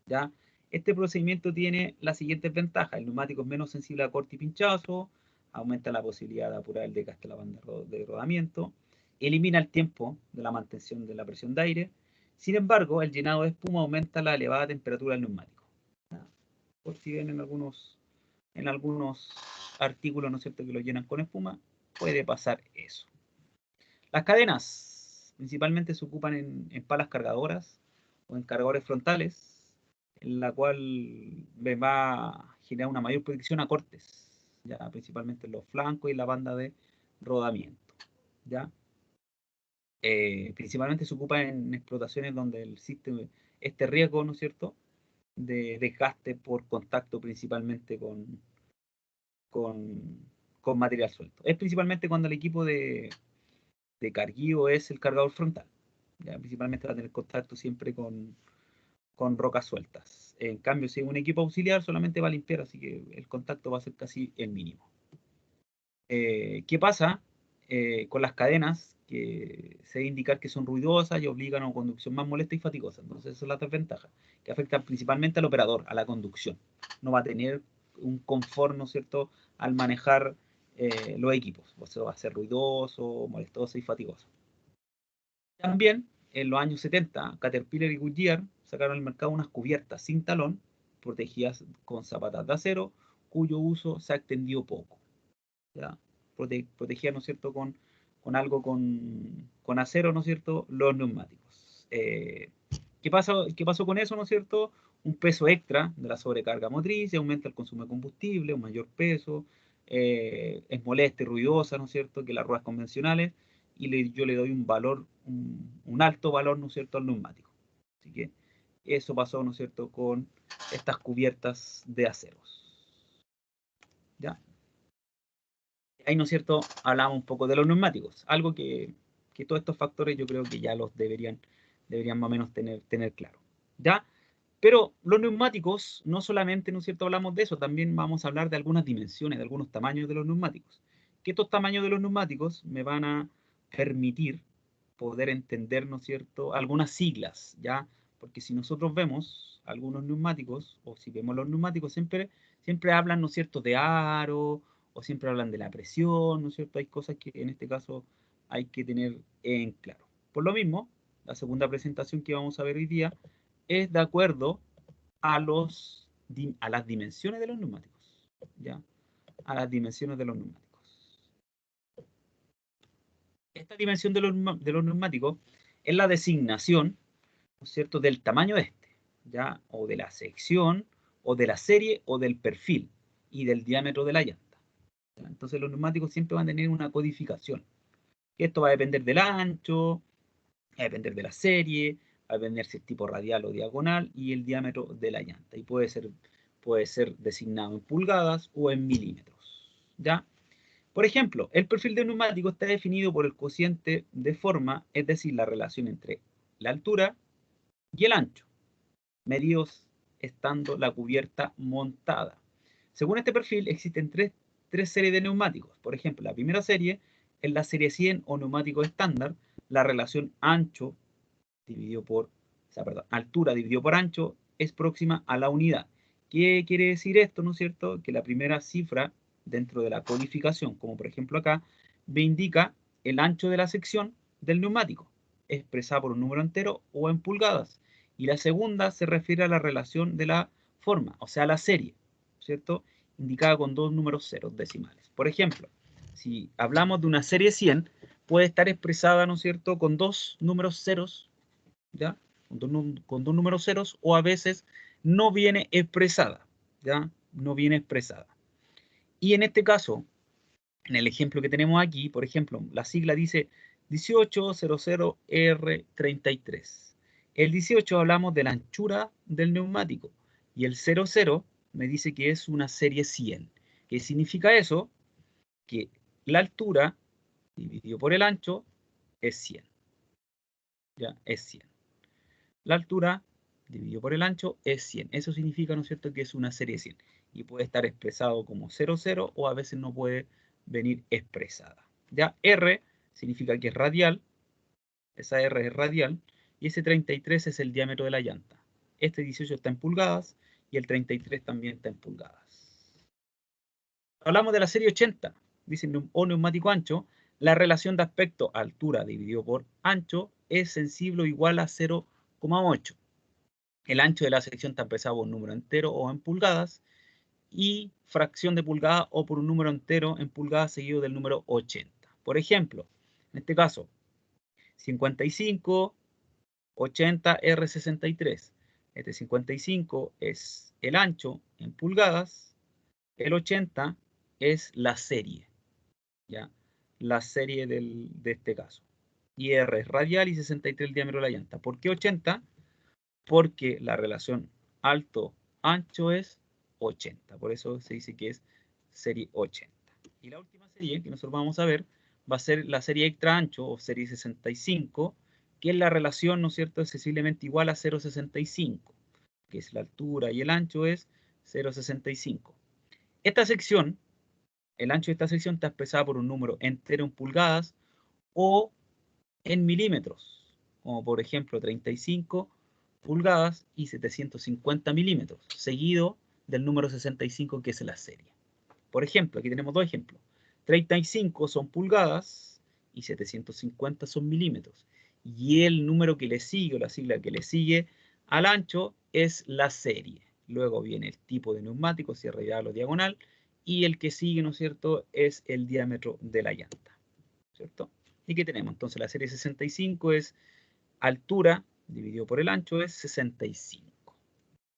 ¿Ya? Este procedimiento tiene las siguientes ventajas. El neumático es menos sensible a corte y pinchazo, aumenta la posibilidad de apurar el desgaste de la banda de rodamiento, elimina el tiempo de la mantención de la presión de aire. Sin embargo, el llenado de espuma aumenta la elevada temperatura del neumático. ¿Ya? Por si ven en algunos artículos, ¿no es cierto?, que lo llenan con espuma, puede pasar eso. Las cadenas principalmente se ocupan en palas cargadoras o en cargadores frontales, en la cual va a generar una mayor protección a cortes, ya principalmente en los flancos y la banda de rodamiento, ¿ya? Principalmente se ocupa en explotaciones donde existe este riesgo, ¿no es cierto?, de desgaste por contacto principalmente con material suelto. Es principalmente cuando el equipo de carguío es el cargador frontal. ¿Ya? Principalmente va a tener contacto siempre con rocas sueltas. En cambio, si es un equipo auxiliar, solamente va a limpiar, así que el contacto va a ser casi el mínimo. ¿Qué pasa con las cadenas? Que se debe indicar que son ruidosas y obligan a una conducción más molesta y fatigosa. Entonces, esa es la desventaja, que afecta principalmente al operador, a la conducción. No va a tener un confort, ¿no es cierto?, al manejar los equipos. O sea, va a ser ruidoso, molestoso y fatigoso. También, en los años 70, Caterpillar y Goodyear sacaron al mercado unas cubiertas sin talón, protegidas con zapatas de acero, cuyo uso se ha extendido poco. ¿Ya? Protegían, ¿no es cierto?, con algo con acero, ¿no es cierto?, los neumáticos. ¿Qué pasó con eso, ¿no es cierto? Un peso extra de la sobrecarga motriz, y aumenta el consumo de combustible, un mayor peso, es molesta y ruidosa, ¿no es cierto?, que las ruedas convencionales, y yo le doy un valor, un alto valor, ¿no es cierto?, al neumático. Así que eso pasó, ¿no es cierto?, con estas cubiertas de aceros. ¿Ya? Ahí, ¿no es cierto?, hablamos un poco de los neumáticos, algo que todos estos factores yo creo que ya los deberían más o menos tener claro, ¿ya? Pero los neumáticos, no solamente, ¿no es cierto?, hablamos de eso, también vamos a hablar de algunas dimensiones, de algunos tamaños de los neumáticos, que estos tamaños de los neumáticos me van a permitir poder entender, ¿no es cierto?, algunas siglas, ¿ya? Porque si nosotros vemos algunos neumáticos, o si vemos los neumáticos, siempre hablan, ¿no es cierto?, de aro, o siempre hablan de la presión, ¿no es cierto? Hay cosas que en este caso hay que tener en claro. Por lo mismo, la segunda presentación que vamos a ver hoy día es de acuerdo a las dimensiones de los neumáticos, ¿ya? A las dimensiones de los neumáticos. Esta dimensión de los neumáticos es la designación, ¿no es cierto?, del tamaño de este, ¿ya? O de la sección, o de la serie, o del perfil, y del diámetro de la llanta. ¿Ya? Entonces los neumáticos siempre van a tener una codificación. Esto va a depender del ancho, va a depender de la serie, va a depender si es tipo radial o diagonal, y el diámetro de la llanta. Y puede ser designado en pulgadas o en milímetros, ¿ya? Por ejemplo, el perfil del neumático está definido por el cociente de forma, es decir, la relación entre la altura y el ancho, medidos estando la cubierta montada. Según este perfil, existen tres series de neumáticos. Por ejemplo, la primera serie es la serie 100 o neumático estándar, la relación ancho dividido por sea, perdón, altura dividido por ancho es próxima a la unidad. ¿Qué quiere decir esto, no es cierto? Que la primera cifra dentro de la codificación, como por ejemplo acá, me indica el ancho de la sección del neumático, expresada por un número entero o en pulgadas. Y la segunda se refiere a la relación de la forma, o sea, la serie, ¿cierto? Indicada con dos números ceros decimales. Por ejemplo, si hablamos de una serie 100, puede estar expresada, ¿no es cierto?, con dos números ceros, ¿ya? Con dos números ceros, o a veces no viene expresada, ¿ya? No viene expresada. Y en este caso, en el ejemplo que tenemos aquí, por ejemplo, la sigla dice 1800R33. El 18 hablamos de la anchura del neumático y el 00 me dice que es una serie 100. ¿Qué significa eso? Que la altura dividido por el ancho es 100. Ya, es 100. La altura dividido por el ancho es 100. Eso significa, ¿no es cierto?, que es una serie 100. Y puede estar expresado como 00 o a veces no puede venir expresada. Ya, R significa que es radial. Esa R es radial. Y ese 33 es el diámetro de la llanta. Este 18 está en pulgadas y el 33 también está en pulgadas. Hablamos de la serie 80. Dice o neumático ancho. La relación de aspecto altura dividido por ancho es sensible o igual a 0,8. El ancho de la sección está expresado por un número entero o en pulgadas y fracción de pulgada o por un número entero en pulgadas seguido del número 80. Por ejemplo, en este caso, 55, 80, R63. Este 55 es el ancho en pulgadas, el 80 es la serie, ¿ya? La serie de este caso. Y R es radial y 63 el diámetro de la llanta. ¿Por qué 80? Porque la relación alto-ancho es 80. Por eso se dice que es serie 80. Y la última serie que nosotros vamos a ver va a ser la serie extra ancho o serie 65, que es la relación, ¿no es cierto?, es sensiblemente igual a 0,65, que es la altura y el ancho es 0,65. Esta sección, el ancho de esta sección está expresada por un número entero en pulgadas o en milímetros, como por ejemplo 35 pulgadas y 750 milímetros, seguido del número 65 que es la serie. Por ejemplo, aquí tenemos dos ejemplos. 35 son pulgadas y 750 son milímetros. Y el número que le sigue, o la sigla que le sigue al ancho, es la serie. Luego viene el tipo de neumático, si es radial o diagonal, y el que sigue, ¿no es cierto?, es el diámetro de la llanta, ¿cierto? ¿Y qué tenemos? Entonces la serie 65 es altura dividido por el ancho es 65.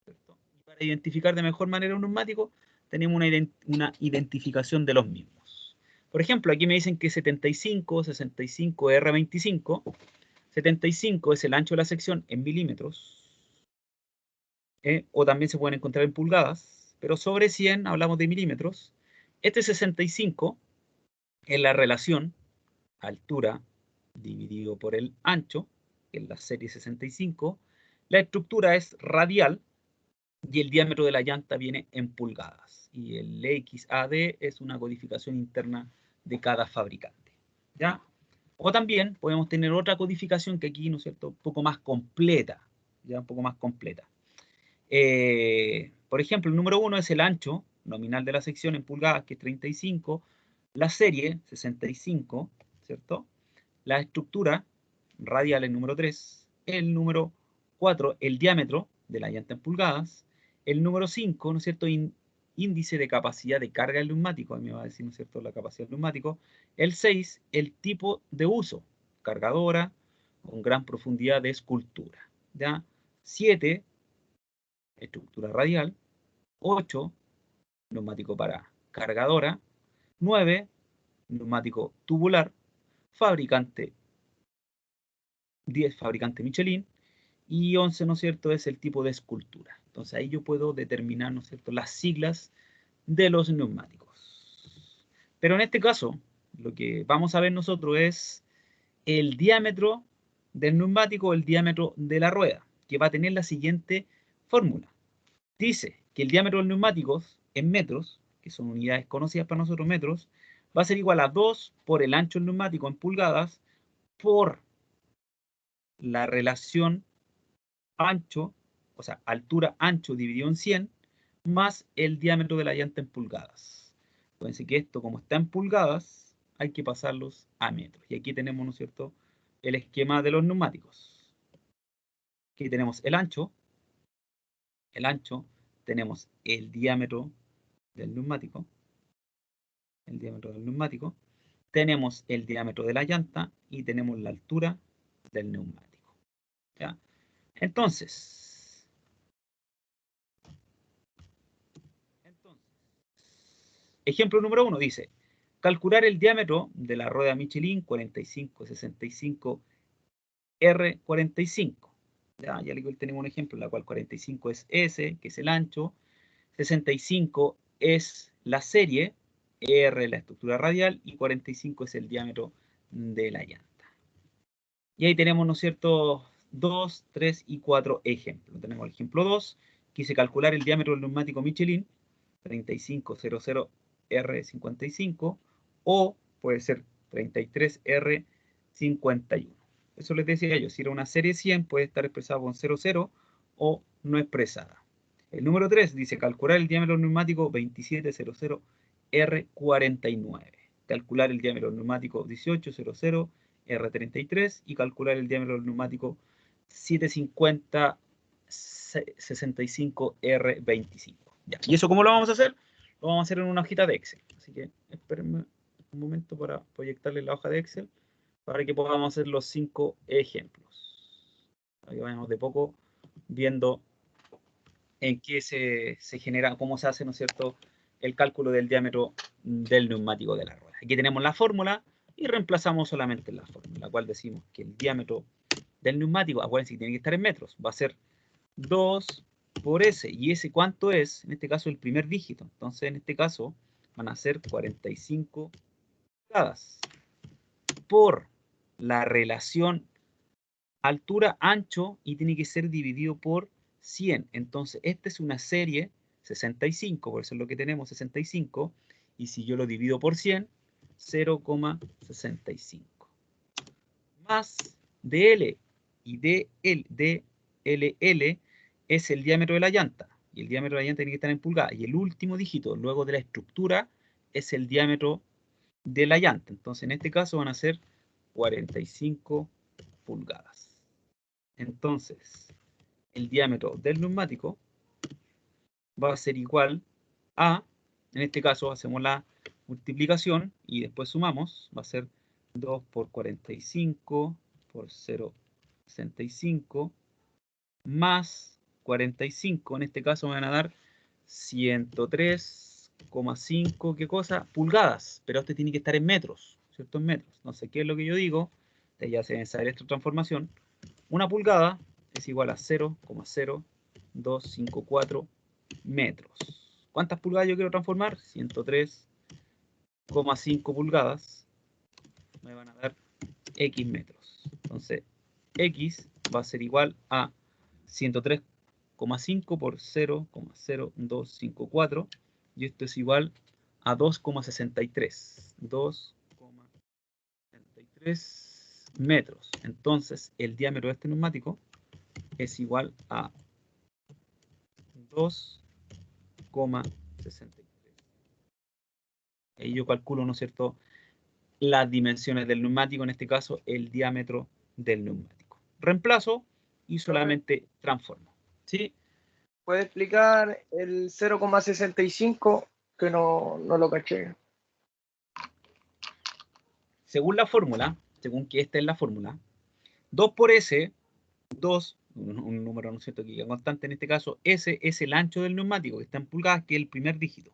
¿Cierto? Y para identificar de mejor manera un neumático, tenemos una identificación de los mismos. Por ejemplo, aquí me dicen que 75, 65 R25. 75 es el ancho de la sección en milímetros, o también se pueden encontrar en pulgadas, pero sobre 100 hablamos de milímetros. Este 65 es la relación altura dividido por el ancho, que es la serie 65. La estructura es radial y el diámetro de la llanta viene en pulgadas. Y el XAD es una codificación interna de cada fabricante, ¿ya? O también podemos tener otra codificación que aquí, ¿no es cierto?, un poco más completa, ¿ya? Un poco más completa. Por ejemplo, el número 1 es el ancho nominal de la sección en pulgadas, que es 35, la serie 65, ¿cierto? La estructura radial, el número 3, el número 4, el diámetro de la llanta en pulgadas, el número 5, ¿no es cierto?, índice de capacidad de carga del neumático, a mí me va a decir, ¿no es cierto?, la capacidad del neumático, el 6, el tipo de uso, cargadora, con gran profundidad de escultura, ¿ya? 7, estructura radial, 8, neumático para cargadora, 9, neumático tubular, fabricante 10, fabricante Michelin, y 11, ¿no es cierto?, es el tipo de escultura. Entonces ahí yo puedo determinar, ¿no es cierto?, las siglas de los neumáticos. Pero en este caso, lo que vamos a ver nosotros es el diámetro del neumático, el diámetro de la rueda, que va a tener la siguiente fórmula. Dice que el diámetro del neumático en metros, que son unidades conocidas para nosotros, metros, va a ser igual a 2 por el ancho del neumático en pulgadas por la relación ancho, o sea, altura, ancho dividido en 100, más el diámetro de la llanta en pulgadas. Acuérdense que esto, como está en pulgadas, hay que pasarlos a metros. Y aquí tenemos, ¿no es cierto?, el esquema de los neumáticos. Aquí tenemos el ancho, tenemos el diámetro del neumático, tenemos el diámetro de la llanta y tenemos la altura del neumático. ¿Ya? Entonces, ejemplo número 1 dice, calcular el diámetro de la rueda Michelin 4565 R45. Ya tenemos un ejemplo en la cual 45 es S, que es el ancho, 65 es la serie, R la estructura radial y 45 es el diámetro de la llanta. Y ahí tenemos, ¿no es cierto?, 2, 3 y 4 ejemplos. Tenemos el ejemplo 2, quise calcular el diámetro del neumático Michelin, 3500 R55, o puede ser 33 R51. Eso les decía yo, si era una serie 100 puede estar expresada con 00 o no expresada. El número 3 dice calcular el diámetro del neumático 2700 R49. Calcular el diámetro del neumático 1800 R33 y calcular el diámetro del neumático 750 65 R25. Ya. ¿Y eso cómo lo vamos a hacer? Lo vamos a hacer en una hojita de Excel. Así que espérenme un momento para proyectarles la hoja de Excel para que podamos hacer los 5 ejemplos. Ahí vayamos de poco viendo en qué se genera, cómo se hace, ¿no es cierto?, el cálculo del diámetro del neumático de la rueda. Aquí tenemos la fórmula y reemplazamos solamente la fórmula, la cual decimos que el diámetro del neumático, acuérdense que tiene que estar en metros, va a ser 2 por S. ¿Y S cuánto es? En este caso el primer dígito. Entonces en este caso van a ser 45 pulgadas por la relación altura, ancho, y tiene que ser dividido por 100. Entonces esta es una serie 65, por eso es lo que tenemos, 65, y si yo lo divido por 100, 0,65. Más DL y DLL es el diámetro de la llanta, y el diámetro de la llanta tiene que estar en pulgadas, y el último dígito luego de la estructura es el diámetro de la llanta. Entonces en este caso van a ser 45 pulgadas. Entonces el diámetro del neumático va a ser igual a, en este caso hacemos la multiplicación y después sumamos, va a ser 2 por 45 por 0,65 más 45, en este caso me van a dar 103,5, ¿qué cosa? Pulgadas, pero este tiene que estar en metros, ¿cierto? En metros. No sé qué es lo que yo digo, ya se deben saber esta transformación. Una pulgada es igual a 0,0254 metros. ¿Cuántas pulgadas yo quiero transformar? 103,5 pulgadas me van a dar X metros. Entonces, X va a ser igual a 103,5 por 0,0254 y esto es igual a 2,63. 2,63 metros. Entonces, el diámetro de este neumático es igual a 2,63. Ahí yo calculo, ¿no es cierto?, las dimensiones del neumático, en este caso el diámetro del neumático. Reemplazo y solamente transformo. ¿Sí?
¿Puede explicar el 0,65? Que no lo caché.
Según la fórmula, según que esta es la fórmula, 2 por S, 2, un número, ¿no es cierto?, que es constante en este caso, S es el ancho del neumático, que está en pulgadas, que es el primer dígito.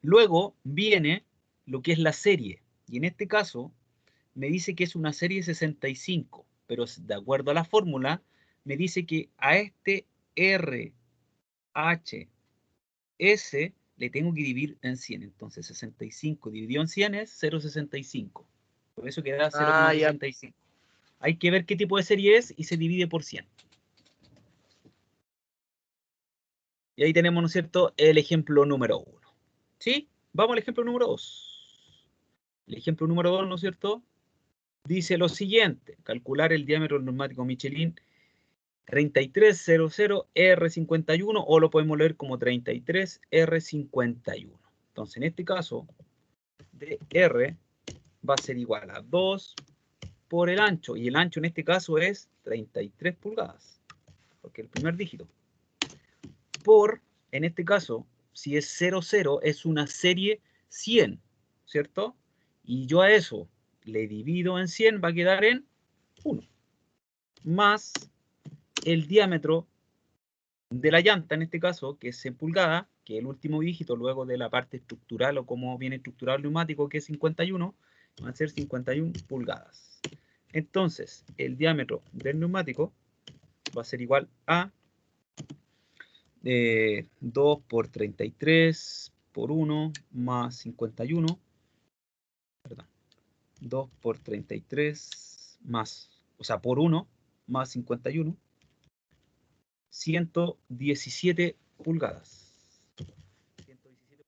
Luego viene lo que es la serie, y en este caso me dice que es una serie 65, pero de acuerdo a la fórmula, me dice que a este R, H, S le tengo que dividir en 100. Entonces 65 dividido en 100 es 0,65. Por eso queda 0,65. Hay que ver qué tipo de serie es y se divide por 100. Y ahí tenemos, ¿no es cierto?, el ejemplo número 1. ¿Sí? Vamos al ejemplo número 2. El ejemplo número 2, ¿no es cierto?, dice lo siguiente: calcular el diámetro del neumático Michelin 3300R51 o lo podemos leer como 33R51. Entonces, en este caso, DR va a ser igual a 2 por el ancho, y el ancho en este caso es 33 pulgadas, porque el primer dígito, por, en este caso, si es 00, es una serie 100, ¿cierto? Y yo a eso le divido en 100, va a quedar en 1, más el diámetro de la llanta, en este caso, que es en pulgada, que es el último dígito luego de la parte estructural o cómo viene estructurado el neumático, que es 51, van a ser 51 pulgadas. Entonces, el diámetro del neumático va a ser igual a 2 por 33 por 1 más 51, perdón, 2 por 33 más, o sea, por 1 más 51, 117 pulgadas. 117,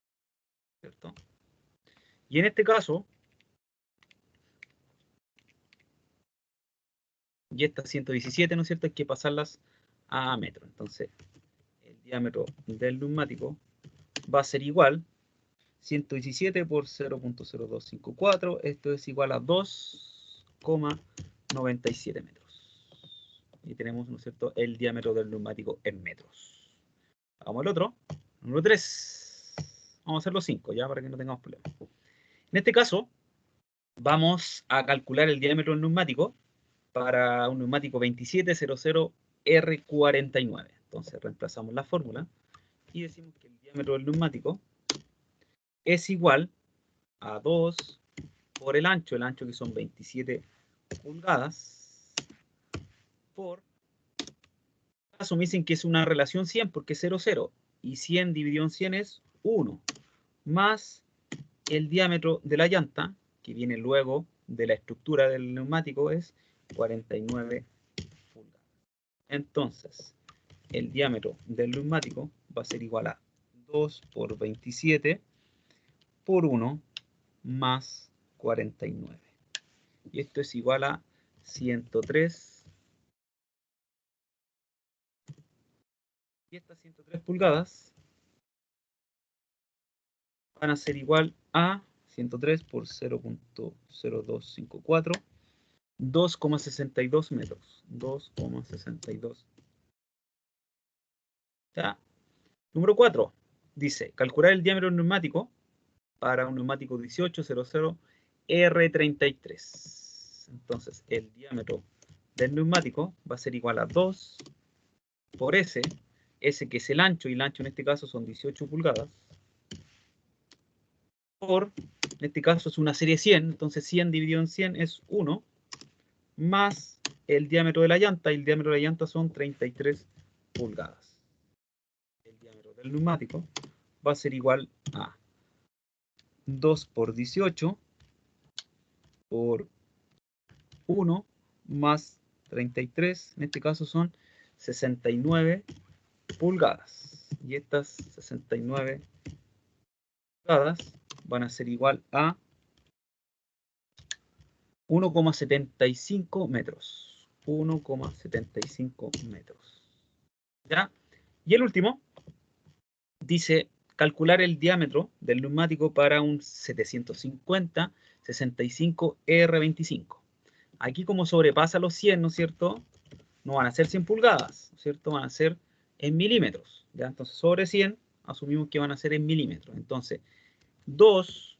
¿cierto? Y en este caso, y estas 117, ¿no es cierto? Hay que pasarlas a metro. Entonces, el diámetro del neumático va a ser igual 117 por 0.0254. Esto es igual a 2,97 metros. Y tenemos, ¿no es cierto?, el diámetro del neumático en metros. Hagamos el otro. Número 3. Vamos a hacer los 5, ya, para que no tengamos problemas. En este caso, vamos a calcular el diámetro del neumático para un neumático 2700R49. Entonces reemplazamos la fórmula y decimos que el diámetro del neumático es igual a 2 por el ancho que son 27 pulgadas, por, en este caso me dicen que es una relación 100 porque es 0, 0, y 100 dividido en 100 es 1, más el diámetro de la llanta, que viene luego de la estructura del neumático, es 49 pulgadas. Entonces, el diámetro del neumático va a ser igual a 2 por 27 por 1 más 49. Y esto es igual a 103. Y estas 103 pulgadas van a ser igual a 103 por 0.0254, 2,62 metros. 2,62. ¿Ya? Número 4. Dice, calcular el diámetro neumático para un neumático 1800 R33. Entonces, el diámetro del neumático va a ser igual a 2 por S, S que es el ancho, y el ancho en este caso son 18 pulgadas, por, en este caso es una serie 100, entonces 100 dividido en 100 es 1, más el diámetro de la llanta, y el diámetro de la llanta son 33 pulgadas. El diámetro del neumático va a ser igual a 2 por 18 por 1 más 33, en este caso son 69 pulgadas. Y estas 69 pulgadas van a ser igual a 1,75 metros. 1,75 metros. ¿Ya? Y el último dice calcular el diámetro del neumático para un 750 65 R25. Aquí, como sobrepasa los 100, ¿no es cierto?, no van a ser 100 pulgadas, ¿no es cierto?, van a ser en milímetros, ¿ya? Entonces, sobre 100, asumimos que van a ser en milímetros. Entonces, 2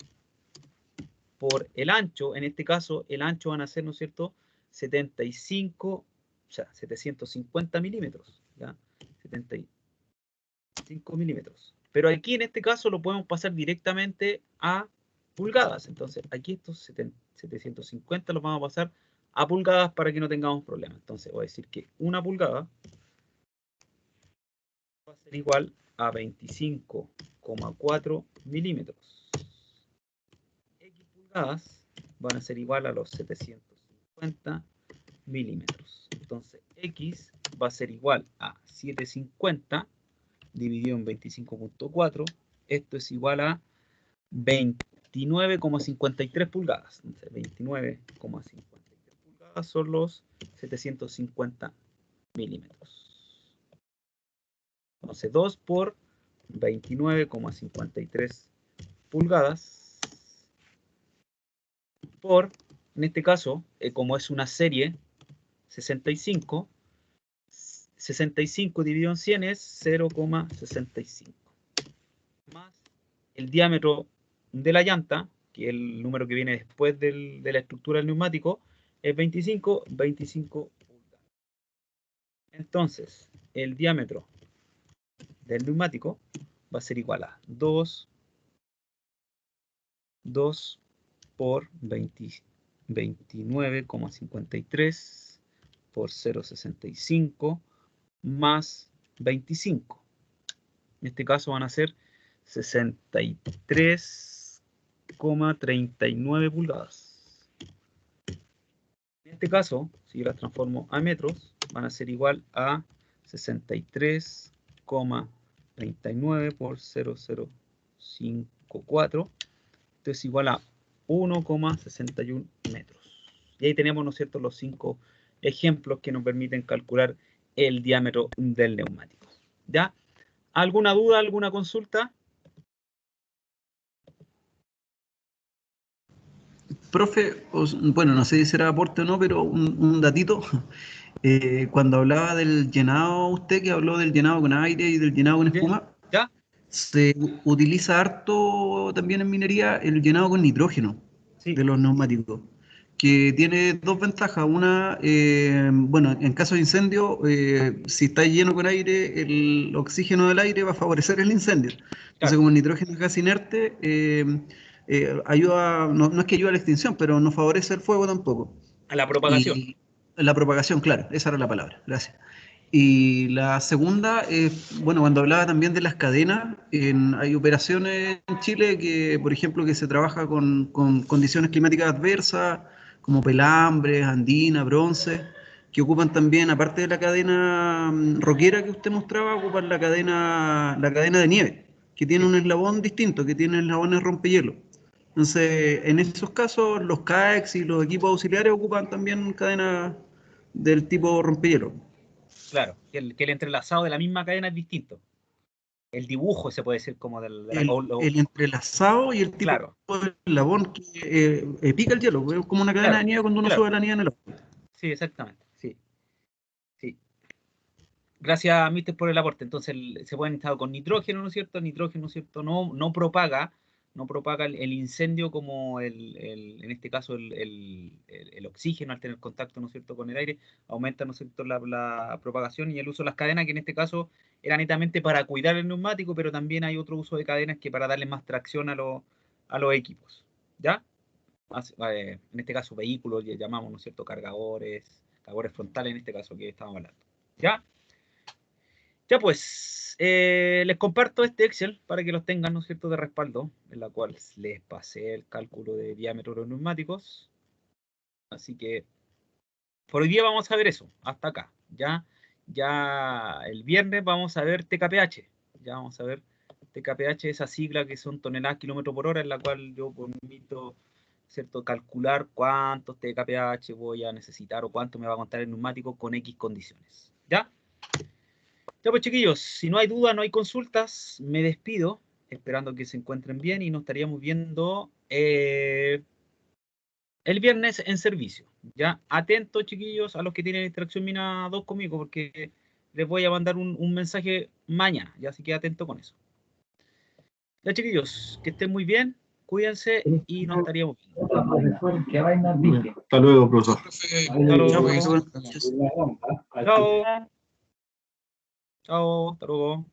por el ancho, en este caso, el ancho van a ser, ¿no es cierto?, 75, o sea, 750 milímetros, ¿ya? 75 milímetros. Pero aquí, en este caso, lo podemos pasar directamente a pulgadas. Entonces, aquí estos 750 los vamos a pasar a pulgadas para que no tengamos problemas. Entonces, voy a decir que una pulgada va a ser igual a 25,4 milímetros. X pulgadas van a ser igual a los 750 milímetros. Entonces, X va a ser igual a 750 dividido en 25,4. Esto es igual a 29,53 pulgadas. Entonces, 29,53 pulgadas son los 750 milímetros. Entonces 2 por 29,53 pulgadas por, en este caso, como es una serie 65 dividido en 100 es 0,65. Más el diámetro de la llanta, que es el número que viene después de la estructura del neumático, es 25 pulgadas. Entonces, el diámetro del neumático va a ser igual a 2 por 29,53 por 0,65 más 25. En este caso van a ser 63,39 pulgadas. En este caso, si yo las transformo a metros, van a ser igual a 63,39 por 0,054. Esto es igual a 1,61 metros. Y ahí tenemos, ¿no es cierto?, los 5 ejemplos que nos permiten calcular el diámetro del neumático. ¿Ya? ¿Alguna duda, alguna consulta?
Profe, bueno, no sé si será aporte o no, pero un datito. Cuando hablaba del llenado, usted que habló del llenado con aire y del llenado con espuma,
¿Ya?
se utiliza harto también en minería el llenado con nitrógeno
Sí.
de los neumáticos, que tiene dos ventajas. Una, bueno, en caso de incendio, si está lleno con aire, el oxígeno del aire va a favorecer el incendio. Entonces,
Claro.
como el nitrógeno es gas inerte, ayuda, no es que ayude a la extinción, pero no favorece el fuego tampoco.
A la propagación.
Y la propagación, claro, esa era la palabra, gracias. Y la segunda, bueno, cuando hablaba también de las cadenas, hay operaciones en Chile que, por ejemplo, que se trabaja con condiciones climáticas adversas, como pelambres, andina, bronce, que ocupan también, aparte de la cadena roquera que usted mostraba, ocupan la cadena de nieve, que tiene un eslabón distinto, que tiene eslabones rompehielo. Entonces, en esos casos, los CAEX y los equipos auxiliares ocupan también cadenas del tipo rompehielo.
Claro, que el entrelazado de la misma cadena es distinto. El dibujo se puede decir como del...
El entrelazado y el tipo
Claro,
de eslabón que pica el hielo, es como una cadena de nieve cuando uno
claro.
sube la nieve en el agua.
Sí, exactamente. Sí. Sí. Gracias, Mister, por el aporte. Entonces, se pueden instalar con nitrógeno, ¿no es cierto? El nitrógeno, ¿no es cierto? No propaga el incendio como en este caso el oxígeno al tener contacto, ¿no es cierto?, con el aire, aumenta, ¿no es cierto?, la propagación y el uso de las cadenas, que en este caso era netamente para cuidar el neumático, pero también hay otro uso de cadenas que para darle más tracción a los equipos. ¿Ya? En este caso vehículos, llamamos, ¿no es cierto?, cargadores frontales en este caso que estamos hablando. ¿Ya? Ya pues, les comparto este Excel para que los tengan, ¿no es cierto?, de respaldo, en la cual les pasé el cálculo de diámetro de los neumáticos. Así que, por hoy día vamos a ver eso, hasta acá. Ya el viernes vamos a ver TKPH. Ya vamos a ver TKPH, esa sigla que son toneladas kilómetros por hora, en la cual yo permito, ¿cierto?, calcular cuántos TKPH voy a necesitar o cuánto me va a contar el neumático con X condiciones. ¿Ya? Ya pues, chiquillos, si no hay duda, no hay consultas, me despido, esperando que se encuentren bien y nos estaríamos viendo el viernes en servicio. Ya, atentos, chiquillos, a los que tienen Extracción Mina 2 conmigo, porque les voy a mandar un mensaje mañana, ya, así que atento con eso. Ya, chiquillos, que estén muy bien, cuídense y nos estaríamos viendo.
Hasta luego, profesor.
Hasta luego.
Chao.
Chao. Chao, hasta luego.